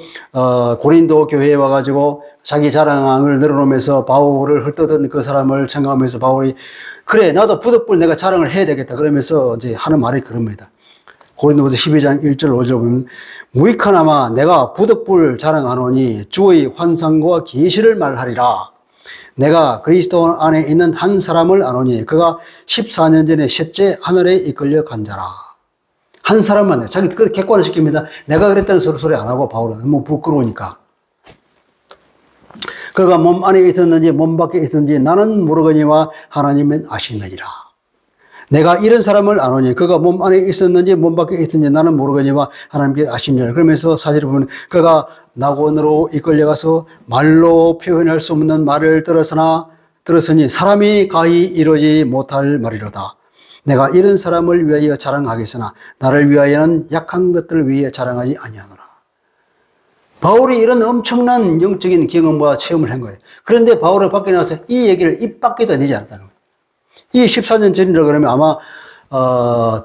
고린도 교회에 와가지고 자기 자랑을 늘어놓으면서 바울을 헐뜯은 그 사람을 생각하면서 바울이 그래 나도 부득불 내가 자랑을 해야 되겠다 그러면서 이제 하는 말이 그럽니다. 고린도후서 12장 1절 5절 보면 무익하나마 내가 부득불 자랑하노니 주의 환상과 계시를 말하리라. 내가 그리스도 안에 있는 한 사람을 아노니 그가 14년 전에 셋째 하늘에 이끌려 간 자라. 한 사람만 자기 객관을 시킵니다. 내가 그랬다는 소리 안 하고 바울은 너무 부끄러우니까. 그가 몸 안에 있었는지 몸 밖에 있었는지 나는 모르거니와 하나님은 아시느니라. 내가 이런 사람을 아노니 그가 몸 안에 있었는지 몸 밖에 있었는지 나는 모르거니와 하나님께 아시느니라. 그러면서 사실을 보면 그가 낙원으로 이끌려가서 말로 표현할 수 없는 말을 들었으니 사람이 가히 이루지 못할 말이로다. 내가 이런 사람을 위하여 자랑하겠으나 나를 위하여는 약한 것들을 위해 자랑하지 아니하노라. 바울이 이런 엄청난 영적인 경험과 체험을 한 거예요. 그런데 바울은 밖에 나와서 이 얘기를 입 밖에도 내지 않았다는 거예요. 이 14년 전이라 그러면 아마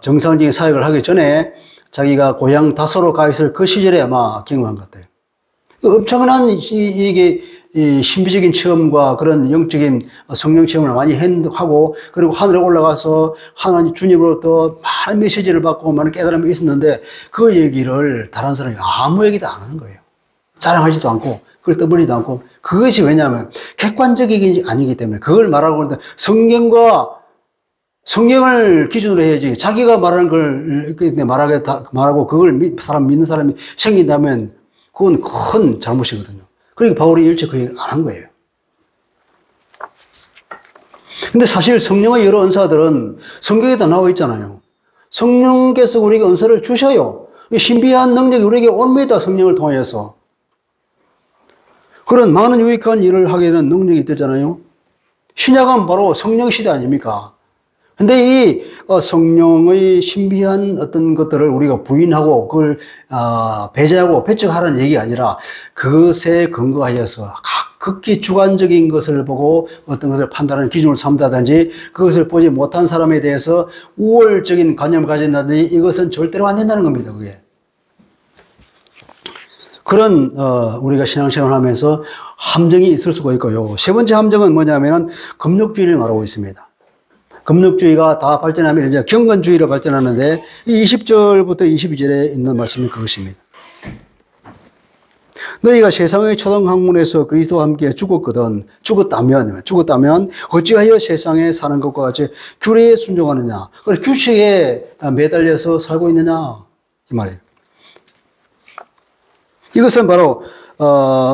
정상적인 사역을 하기 전에 자기가 고향 다소로 가 있을 그 시절에 아마 경험한 것 같아요. 엄청난 이게 신비적인 체험과 그런 영적인 성령 체험을 많이 하고 그리고 하늘에 올라가서 하나님 주님으로부터 많은 메시지를 받고 많은 깨달음이 있었는데 그 얘기를 다른 사람이 아무 얘기도 안 하는 거예요. 자랑하지도 않고 그걸 떠벌리지도 않고 그것이 왜냐하면 객관적이기 아니기 때문에 그걸 말하고 그러는데 성경을 기준으로 해야지 자기가 말하는 걸 말하고 그걸 믿는 사람이 생긴다면 그건 큰 잘못이거든요. 그러니까 바울이 일체 그 얘기를 안 한 거예요. 근데 사실 성령의 여러 은사들은 성경에 다 나와 있잖아요. 성령께서 우리에게 은사를 주셔요. 신비한 능력이 우리에게 옵니다. 성령을 통해서. 그런 많은 유익한 일을 하게 되는 능력이 되잖아요. 신약은 바로 성령 시대 아닙니까? 근데 이 성령의 신비한 어떤 것들을 우리가 부인하고 그걸 배제하고 배척하라는 얘기가 아니라 그것에 근거하여서 극히 주관적인 것을 보고 어떤 것을 판단하는 기준을 삼다든지 그것을 보지 못한 사람에 대해서 우월적인 관념을 가진다든지 이것은 절대로 안 된다는 겁니다. 그게. 그런 우리가 신앙생활을 하면서 함정이 있을 수가 있고요. 세 번째 함정은 뭐냐면 금욕주의를 말하고 있습니다. 금욕주의가 다 발전하면 이제 경건주의로 발전하는데 이 20절부터 22절에 있는 말씀이 그것입니다. 너희가 세상의 초등학문에서 그리스도와 함께 죽었다면 어찌하여 세상에 사는 것과 같이 규례에 순종하느냐? 규칙에 매달려서 살고 있느냐? 이 말이에요. 이것은 바로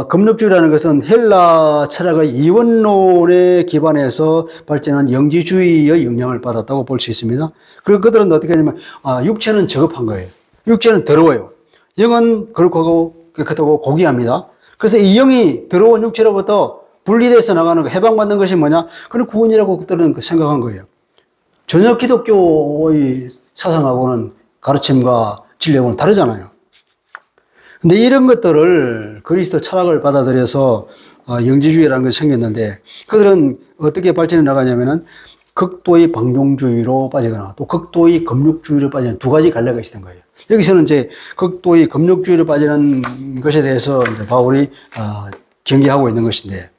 금욕주의라는 것은 헬라 철학의 이원론에 기반해서 발전한 영지주의의 영향을 받았다고 볼 수 있습니다. 그리고 그들은 어떻게 하냐면 육체는 저급한 거예요. 육체는 더러워요. 영은 거룩하고 깨끗하고 고귀합니다. 그래서 이 영이 더러운 육체로부터 분리돼서 나가는 거, 해방받는 것이 뭐냐? 그런 구원이라고 그들은 생각한 거예요. 전혀 기독교의 사상하고는 가르침과 진리하고는 다르잖아요. 근데 이런 것들을 그리스도 철학을 받아들여서 영지주의라는 것이 생겼는데 그들은 어떻게 발전해 나가냐면은 극도의 방종주의로 빠지거나 또 극도의 금욕주의로 빠지는 두 가지 갈래가 있었던 거예요. 여기서는 이제 극도의 금욕주의로 빠지는 것에 대해서 이제 바울이 경계하고 있는 것인데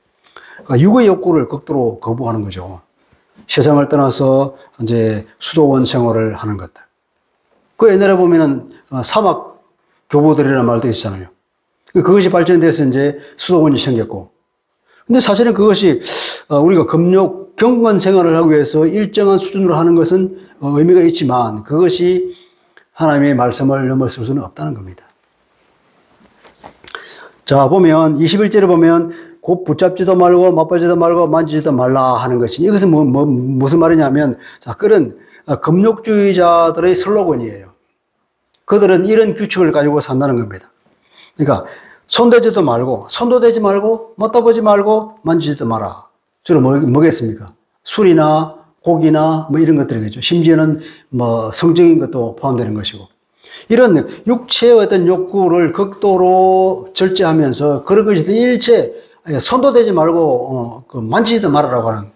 그러니까 육의 욕구를 극도로 거부하는 거죠. 세상을 떠나서 이제 수도원 생활을 하는 것들. 그 옛날에 보면은 사막 교보들이라는 말도 있잖아요. 그것이 발전돼서 이제 수도원이 생겼고. 근데 사실은 그것이 우리가 경건 생활을 하기 위해서 일정한 수준으로 하는 것은 의미가 있지만 그것이 하나님의 말씀을 넘어설 수는 없다는 겁니다. 자, 보면 21절에 보면 곧 붙잡지도 말고 맛보지도 말고 만지지도 말라 하는 것이 이것은 무슨 말이냐면 자, 그런 금욕주의자들의 슬로건이에요. 그들은 이런 규칙을 가지고 산다는 겁니다. 그러니까 손대지도 말고 손도 대지 말고 맞다보지 말고 만지지도 마라. 주로 뭐겠습니까? 술이나 고기나 뭐 이런 것들이겠죠. 심지어는 뭐 성적인 것도 포함되는 것이고. 이런 육체의 어떤 욕구를 극도로 절제하면서 그런 것이 일체 손도 대지 말고 만지지도 말아라고 하는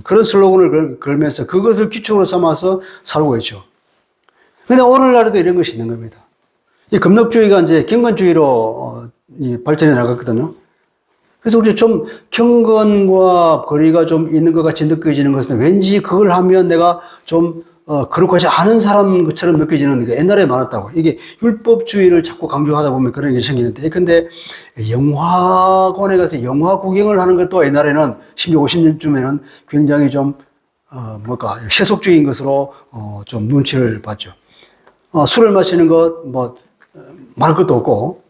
그런 슬로건을 걸면서 그것을 기초로 삼아서 살고 있죠. 근데 오늘날에도 이런 것이 있는 겁니다. 이 금욕주의가 이제 경건주의로 발전해 나갔거든요. 그래서 우리 좀 경건과 거리가 좀 있는 것 같이 느껴지는 것은 왠지 그걸 하면 내가 좀 그렇게 하지 않은 사람 것처럼 느껴지는 게 옛날에 많았다고. 이게 율법주의를 자꾸 강조하다 보면 그런 게 생기는데, 근데 영화관에 가서 영화 구경을 하는 것도 옛날에는 10년, 50년쯤에는 굉장히 좀 세속주의인 것으로 좀 눈치를 봤죠. 술을 마시는 것, 말할 것도 없고,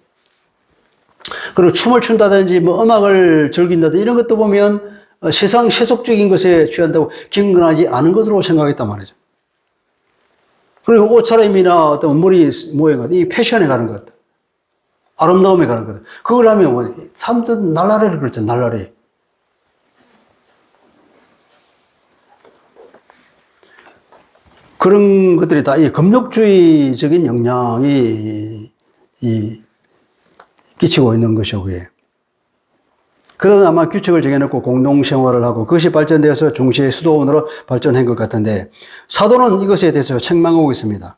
그리고 춤을 춘다든지, 음악을 즐긴다든지, 이런 것도 보면 세상 세속적인 것에 취한다고 경건하지 않은 것으로 생각했단 말이죠. 그리고 옷차림이나 어떤 머리 모양, 이 패션에 가는 것, 아름다움에 가는 것, 그걸 하면 사람들 날라리를 그랬죠, 날라리. 그런 것들이 다 이 금욕주의적인 영향이 끼치고 있는 것이고, 그게. 그러다 아마 규칙을 정해놓고 공동생활을 하고 그것이 발전되어서 중시의 수도원으로 발전한 것 같은데 사도는 이것에 대해서 책망하고 있습니다.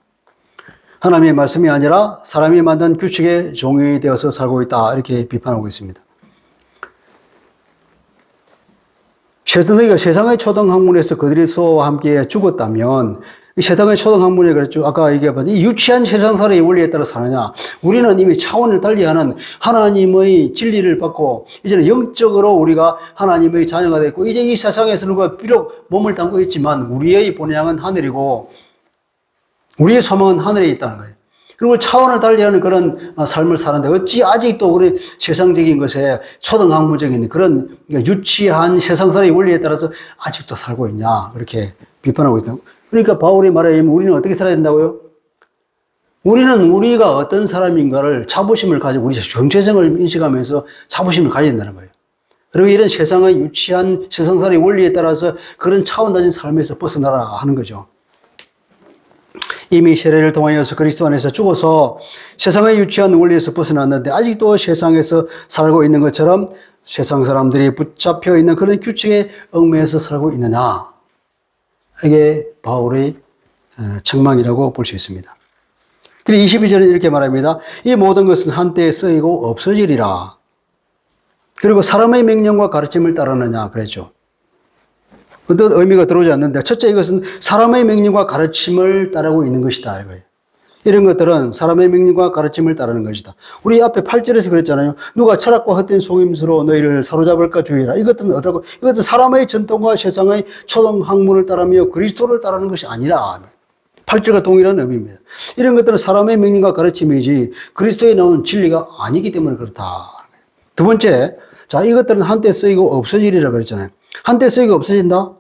하나님의 말씀이 아니라 사람이 만든 규칙에 종이 되어서 살고 있다 이렇게 비판하고 있습니다. 너희가 세상의 초등학문에서 그들이 수호와 함께 죽었다면 이 세상의 초등학문에 그랬죠. 아까 얘기해봤는데 이 유치한 세상살이의 원리에 따라 사느냐. 우리는 이미 차원을 달리하는 하나님의 진리를 받고 이제는 영적으로 우리가 하나님의 자녀가 됐고 이제 이 세상에서는 비록 몸을 담고 있지만 우리의 본향은 하늘이고 우리의 소망은 하늘에 있다는 거예요. 그리고 차원을 달리하는 그런 삶을 사는데 어찌 아직도 우리 세상적인 것에 초등학문적인 그런 유치한 세상살이의 원리에 따라서 아직도 살고 있냐. 그렇게 비판하고 있다. 그러니까 바울이 말하자면 우리는 어떻게 살아야 된다고요? 우리는 우리가 어떤 사람인가를 자부심을 가지고 우리 정체성을 인식하면서 자부심을 가져야 된다는 거예요. 그리고 이런 세상의 유치한 세상살이의 원리에 따라서 그런 차원 다진 삶에서 벗어나라 하는 거죠. 이미 세례를 통하여서 그리스도 안에서 죽어서 세상의 유치한 원리에서 벗어났는데 아직도 세상에서 살고 있는 것처럼 세상 사람들이 붙잡혀 있는 그런 규칙에 얽매여서 살고 있느냐. 이게 바울의 책망이라고 볼 수 있습니다. 그리고 22절은 이렇게 말합니다. 이 모든 것은 한때에 쓰이고 없어지리라. 그리고 사람의 명령과 가르침을 따르느냐 그랬죠. 어떤 의미가 들어오지 않는데 첫째 이것은 사람의 명령과 가르침을 따르고 있는 것이다. 이거예요. 이런 것들은 사람의 명령과 가르침을 따르는 것이다. 우리 앞에 8절에서 그랬잖아요. 누가 철학과 헛된 속임수로 너희를 사로잡을까 주의라. 이것은 어쩌고 이것은 사람의 전통과 세상의 초등학문을 따르며 그리스도를 따르는 것이 아니라 8절과 동일한 의미입니다. 이런 것들은 사람의 명령과 가르침이지 그리스도에 나오는 진리가 아니기 때문에 그렇다. 두 번째, 자 이것들은 한때 쓰이고 없어지리라 그랬잖아요. 한때 쓰이고 없어진다?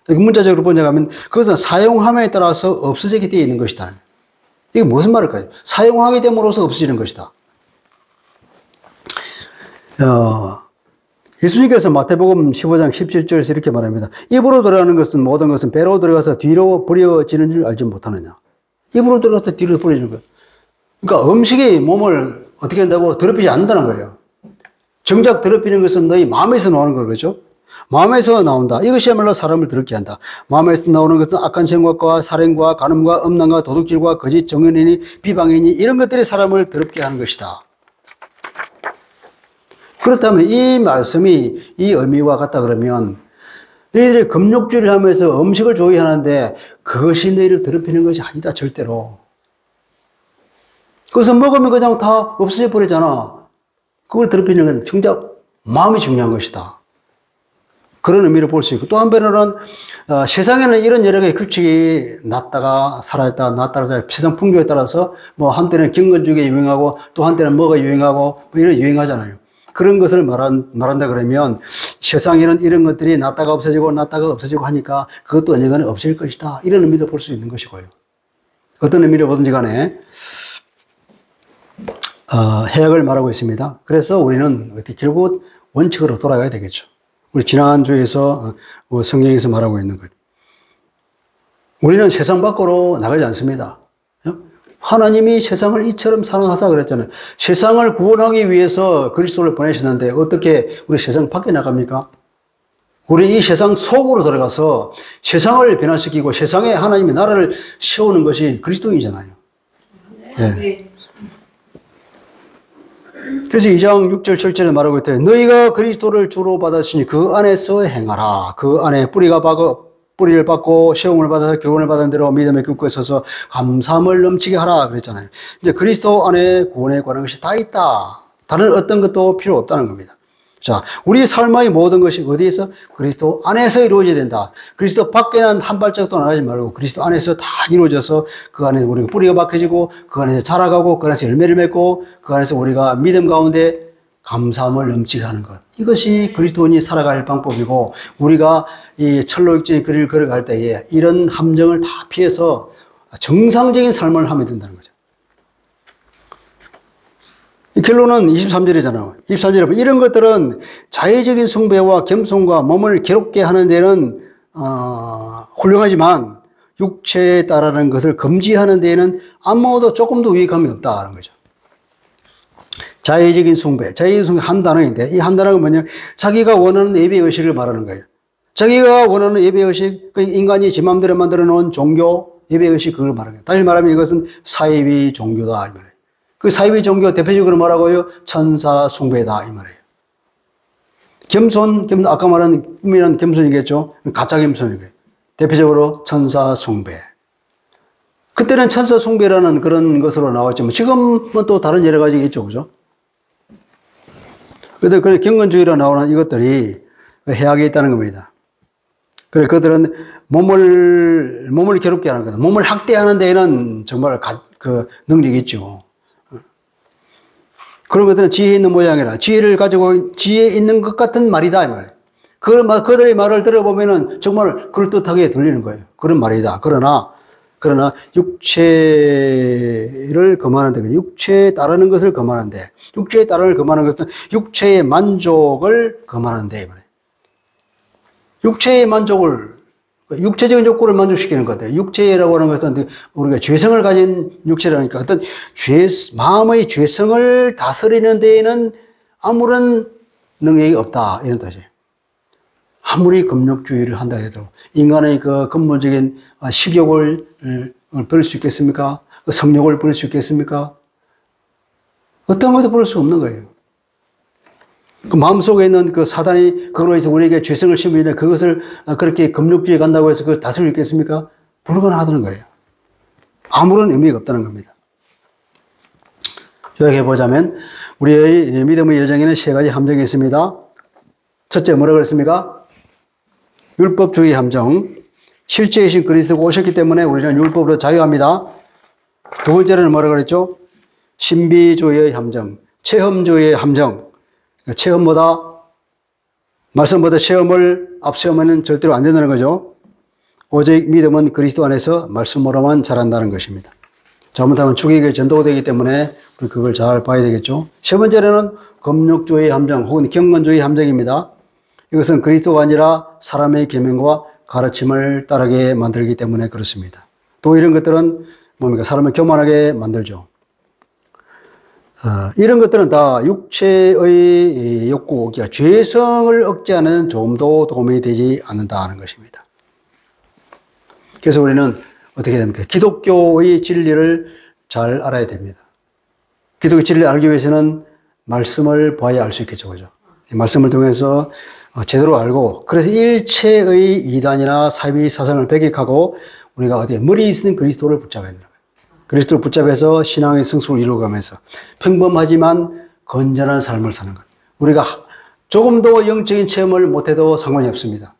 문자적으로 번역하면 그것은 사용함에 따라서 없어지게 되어 있는 것이다. 이게 무슨 말일까요? 사용하게 됨으로써 없어지는 것이다. 예수님께서 마태복음 15장 17절에서 이렇게 말합니다. 입으로 들어가는 것은 모든 것은 배로 들어가서 뒤로 버려지는 줄 알지 못하느냐. 입으로 들어가서 뒤로 버려지는 거예요. 그러니까 음식이 몸을 어떻게 한다고 더럽히지 않는다는 거예요. 정작 더럽히는 것은 너희 마음에서 나오는 거죠. 마음에서 나온다. 이것이야말로 사람을 더럽게 한다. 마음에서 나오는 것은 악한 생각과 살인과 간음과 음란과 도둑질과 거짓 정언이니 비방이니 이런 것들이 사람을 더럽게 하는 것이다. 그렇다면 이 말씀이 이 의미와 같다 그러면 너희들이 금욕주의를 하면서 음식을 조이하는데 그것이 너희를 더럽히는 것이 아니다, 절대로. 그것을 먹으면 그냥 다 없어져 버리잖아. 그걸 더럽히는 건 정작 마음이 중요한 것이다. 그런 의미를 볼 수 있고, 또 한편으로는 세상에는 이런 여러 가지 규칙이 났다가 사라졌다, 났다가 세상 풍조에 따라서 뭐 한때는 경건주의가 유행하고 또 한때는 뭐가 유행하고 뭐 이런 유행하잖아요. 그런 것을 말한다 그러면 세상에는 이런 것들이 났다가 없어지고 났다가 없어지고 하니까 그것도 언젠가는 없어질 것이다. 이런 의미도 볼 수 있는 것이고요. 어떤 의미를 보든지 간에 해악을 말하고 있습니다. 그래서 우리는 결국 원칙으로 돌아가야 되겠죠. 우리 지난주에서 성경에서 말하고 있는 것. 우리는 세상 밖으로 나가지 않습니다. 하나님이 세상을 이처럼 사랑하사 그랬잖아요. 세상을 구원하기 위해서 그리스도를 보내셨는데 어떻게 우리 세상 밖에 나갑니까? 우리 이 세상 속으로 들어가서 세상을 변화시키고 세상에 하나님의 나라를 세우는 것이 그리스도이잖아요. 네. 그래서 2장 6절 7절에 말하고 있대요. 너희가 그리스도를 주로 받았으니 그 안에서 행하라. 그 안에 뿌리를 받고 시험을 받아서 교훈을 받은 대로 믿음의 굳게 서서 감사함을 넘치게 하라 그랬잖아요. 이제 그리스도 안에 구원에 관한 것이 다 있다. 다른 어떤 것도 필요 없다는 겁니다. 자, 우리 삶의 모든 것이 어디에서? 그리스도 안에서 이루어져야 된다. 그리스도 밖에는 한 발짝도 나가지 말고 그리스도 안에서 다 이루어져서 그 안에 우리가 뿌리가 박혀지고 그 안에서 자라가고 그 안에서 열매를 맺고 그 안에서 우리가 믿음 가운데 감사함을 넘치게 하는 것. 이것이 그리스도인이 살아갈 방법이고 우리가 이 철로육지의 길을 걸어갈 때에 이런 함정을 다 피해서 정상적인 삶을 하면 된다는 거죠. 결론은 23절이잖아요. 23절에 보면 이런 것들은 자의적인 숭배와 겸손과 몸을 괴롭게 하는 데는 훌륭하지만 육체에 따르는 것을 금지하는 데에는 아무도 조금도 유익함이 없다는 거죠. 자의적인 숭배. 자의적인 숭배 한 단어인데 이 한 단어가 뭐냐? 자기가 원하는 예배의식을 말하는 거예요. 자기가 원하는 예배의식, 인간이 지 맘대로 만들어 놓은 종교, 예배의식 그걸 말하는 거예요. 다시 말하면 이것은 사이비 종교다 이 말이에요. 그 사이비 종교 대표적으로 뭐라고요? 천사 숭배다 이 말이에요. 겸손, 아까 말한 꿈이란 겸손이겠죠? 가짜 겸손이고요. 대표적으로 천사 숭배. 그때는 천사 숭배라는 그런 것으로 나왔지만 지금은 또 다른 여러 가지가 있죠, 그죠? 그런데 그 경건주의로 나오는 이것들이 해악에 있다는 겁니다. 그래, 그들은 몸을 괴롭게 하는 거다. 몸을 학대하는 데에는 정말 그 능력이 있죠. 그런 것들은 지혜 있는 모양이라 지혜를 가지고 지혜 있는 것 같은 말이다 이 말이에요. 그들의 말을 들어보면은 정말 그럴듯하게 들리는 거예요. 그런 말이다. 그러나 육체를 금하는데 육체에 따르는 것을 금하는데 육체에 따르는 금하는 것은 육체의 만족을 금하는데 이 말이에요. 육체의 만족을 육체적인 욕구를 만족시키는 것 같아요. 육체라고 하는 것은 우리가 죄성을 가진 육체라니까 어떤 마음의 죄성을 다스리는 데에는 아무런 능력이 없다. 이런 뜻이에요. 아무리 금욕주의를 한다 해도 인간의 그 근본적인 식욕을 버릴 수 있겠습니까? 성욕을 버릴 수 있겠습니까? 어떤 것도 버릴 수 없는 거예요. 그 마음속에 있는 그 사단이 그걸로 해서 우리에게 죄성을 심으면 그것을 그렇게 금욕주의에 간다고 해서 그걸 다스릴 수 있겠습니까? 불가능하다는 거예요. 아무런 의미가 없다는 겁니다. 요약해보자면 우리의 믿음의 여정에는 세 가지 함정이 있습니다. 첫째 뭐라고 그랬습니까? 율법주의 함정. 실제이신 그리스도가 오셨기 때문에 우리는 율법으로 자유합니다. 두 번째는 뭐라고 그랬죠? 신비주의의 함정. 체험주의의 함정. 체험보다 말씀보다 체험을 앞세우면 절대로 안 된다는 거죠. 오직 믿음은 그리스도 안에서 말씀으로만 자란다는 것입니다. 잘못하면 죽이게 전도되기 때문에 우리 그걸 잘 봐야 되겠죠. 세 번째로는 금욕주의 함정 혹은 경건주의 함정입니다. 이것은 그리스도가 아니라 사람의 계명과 가르침을 따르게 만들기 때문에 그렇습니다. 또 이런 것들은 뭡니까? 사람을 교만하게 만들죠. 이런 것들은 다 육체의 욕구, 그러니까 죄성을 억제하는 조금도 도움이 되지 않는다는 것입니다. 그래서 우리는 어떻게 됩니까? 기독교의 진리를 잘 알아야 됩니다. 기독교 진리를 알기 위해서는 말씀을 봐야 알 수 있겠죠. 그죠? 이 말씀을 통해서 제대로 알고, 그래서 일체의 이단이나 사비 사상을 배격하고 우리가 어디에 머리 있는 그리스도를 붙잡아야 된다. 그리스도를 붙잡아서 신앙의 성숙을 이루어가면서 평범하지만 건전한 삶을 사는 것. 우리가 조금 더 영적인 체험을 못해도 상관이 없습니다.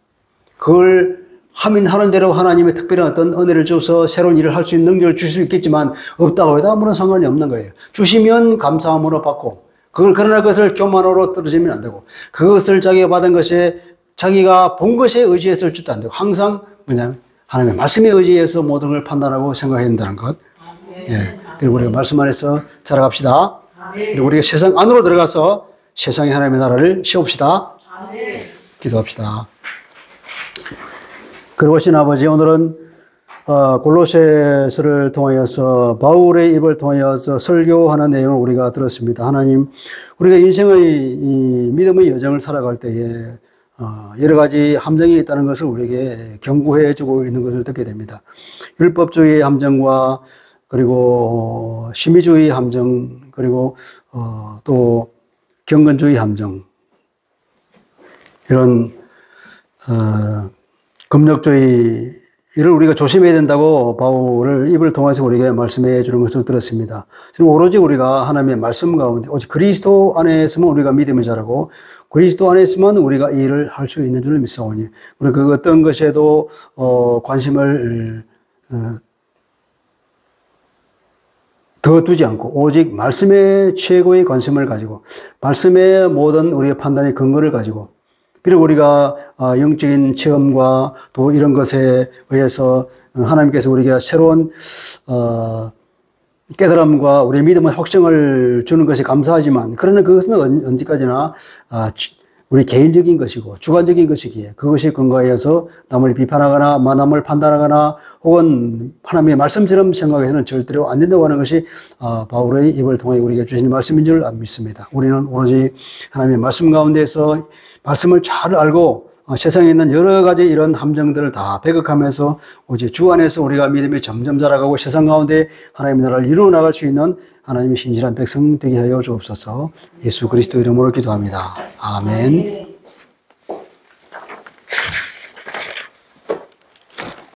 그걸 하는 대로 하나님의 특별한 어떤 은혜를 줘서 새로운 일을 할 수 있는 능력을 주실 수 있겠지만 없다고 해도 아무런 상관이 없는 거예요. 주시면 감사함으로 받고 그러나 그것을 교만으로 떨어지면 안 되고 그것을 자기가 받은 것에 자기가 본 것에 의지해서 줄도 안 되고 항상 뭐냐면 하나님의 말씀에 의지해서 모든 걸 판단하고 생각해야 된다는 것. 예. 그리고 우리가 말씀 안에서 자라갑시다. 그리고 우리가 세상 안으로 들어가서 세상의 하나님의 나라를 세웁시다. 기도합시다. 그러신 아버지, 오늘은 골로새서를 통하여서 바울의 입을 통하여서 설교하는 내용을 우리가 들었습니다. 하나님, 우리가 인생의 이 믿음의 여정을 살아갈 때에 여러 가지 함정이 있다는 것을 우리에게 경고해 주고 있는 것을 듣게 됩니다. 율법주의의 함정과 그리고 심의주의 함정, 그리고 또 경건주의 함정, 이런 금욕주의를 우리가 조심해야 된다고 바울을 입을 통해서 우리에게 말씀해 주는 것을 들었습니다. 오로지 우리가 하나님의 말씀 가운데 오직 그리스도 안에 있으면 우리가 믿음을 자라고 그리스도 안에 있으면 우리가 이 일을 할 수 있는 줄 믿사오니 우리 그 어떤 것에도 관심을 더 두지 않고 오직 말씀에 최고의 관심을 가지고 말씀의 모든 우리의 판단의 근거를 가지고 비록 우리가 영적인 체험과 또 이런 것에 의해서 하나님께서 우리에게 새로운 깨달음과 우리의 믿음의 확증을 주는 것이 감사하지만 그러나 그것은 언제까지나 우리 개인적인 것이고 주관적인 것이기에 그것이 근거하여서 남을 비판하거나 남을 판단하거나 혹은 하나님의 말씀처럼 생각해서는 절대로 안 된다고 하는 것이 바울의 입을 통해 우리에게 주신 말씀인 줄 믿습니다. 우리는 오로지 하나님의 말씀 가운데서 말씀을 잘 알고 세상에 있는 여러 가지 이런 함정들을 다 배격하면서 오직 주 안에서 우리가 믿음이 점점 자라가고 세상 가운데 하나님의 나라를 이루어 나갈 수 있는 하나님의 신실한 백성 되게 하여 주옵소서. 예수 그리스도 이름으로 기도합니다. 아멘.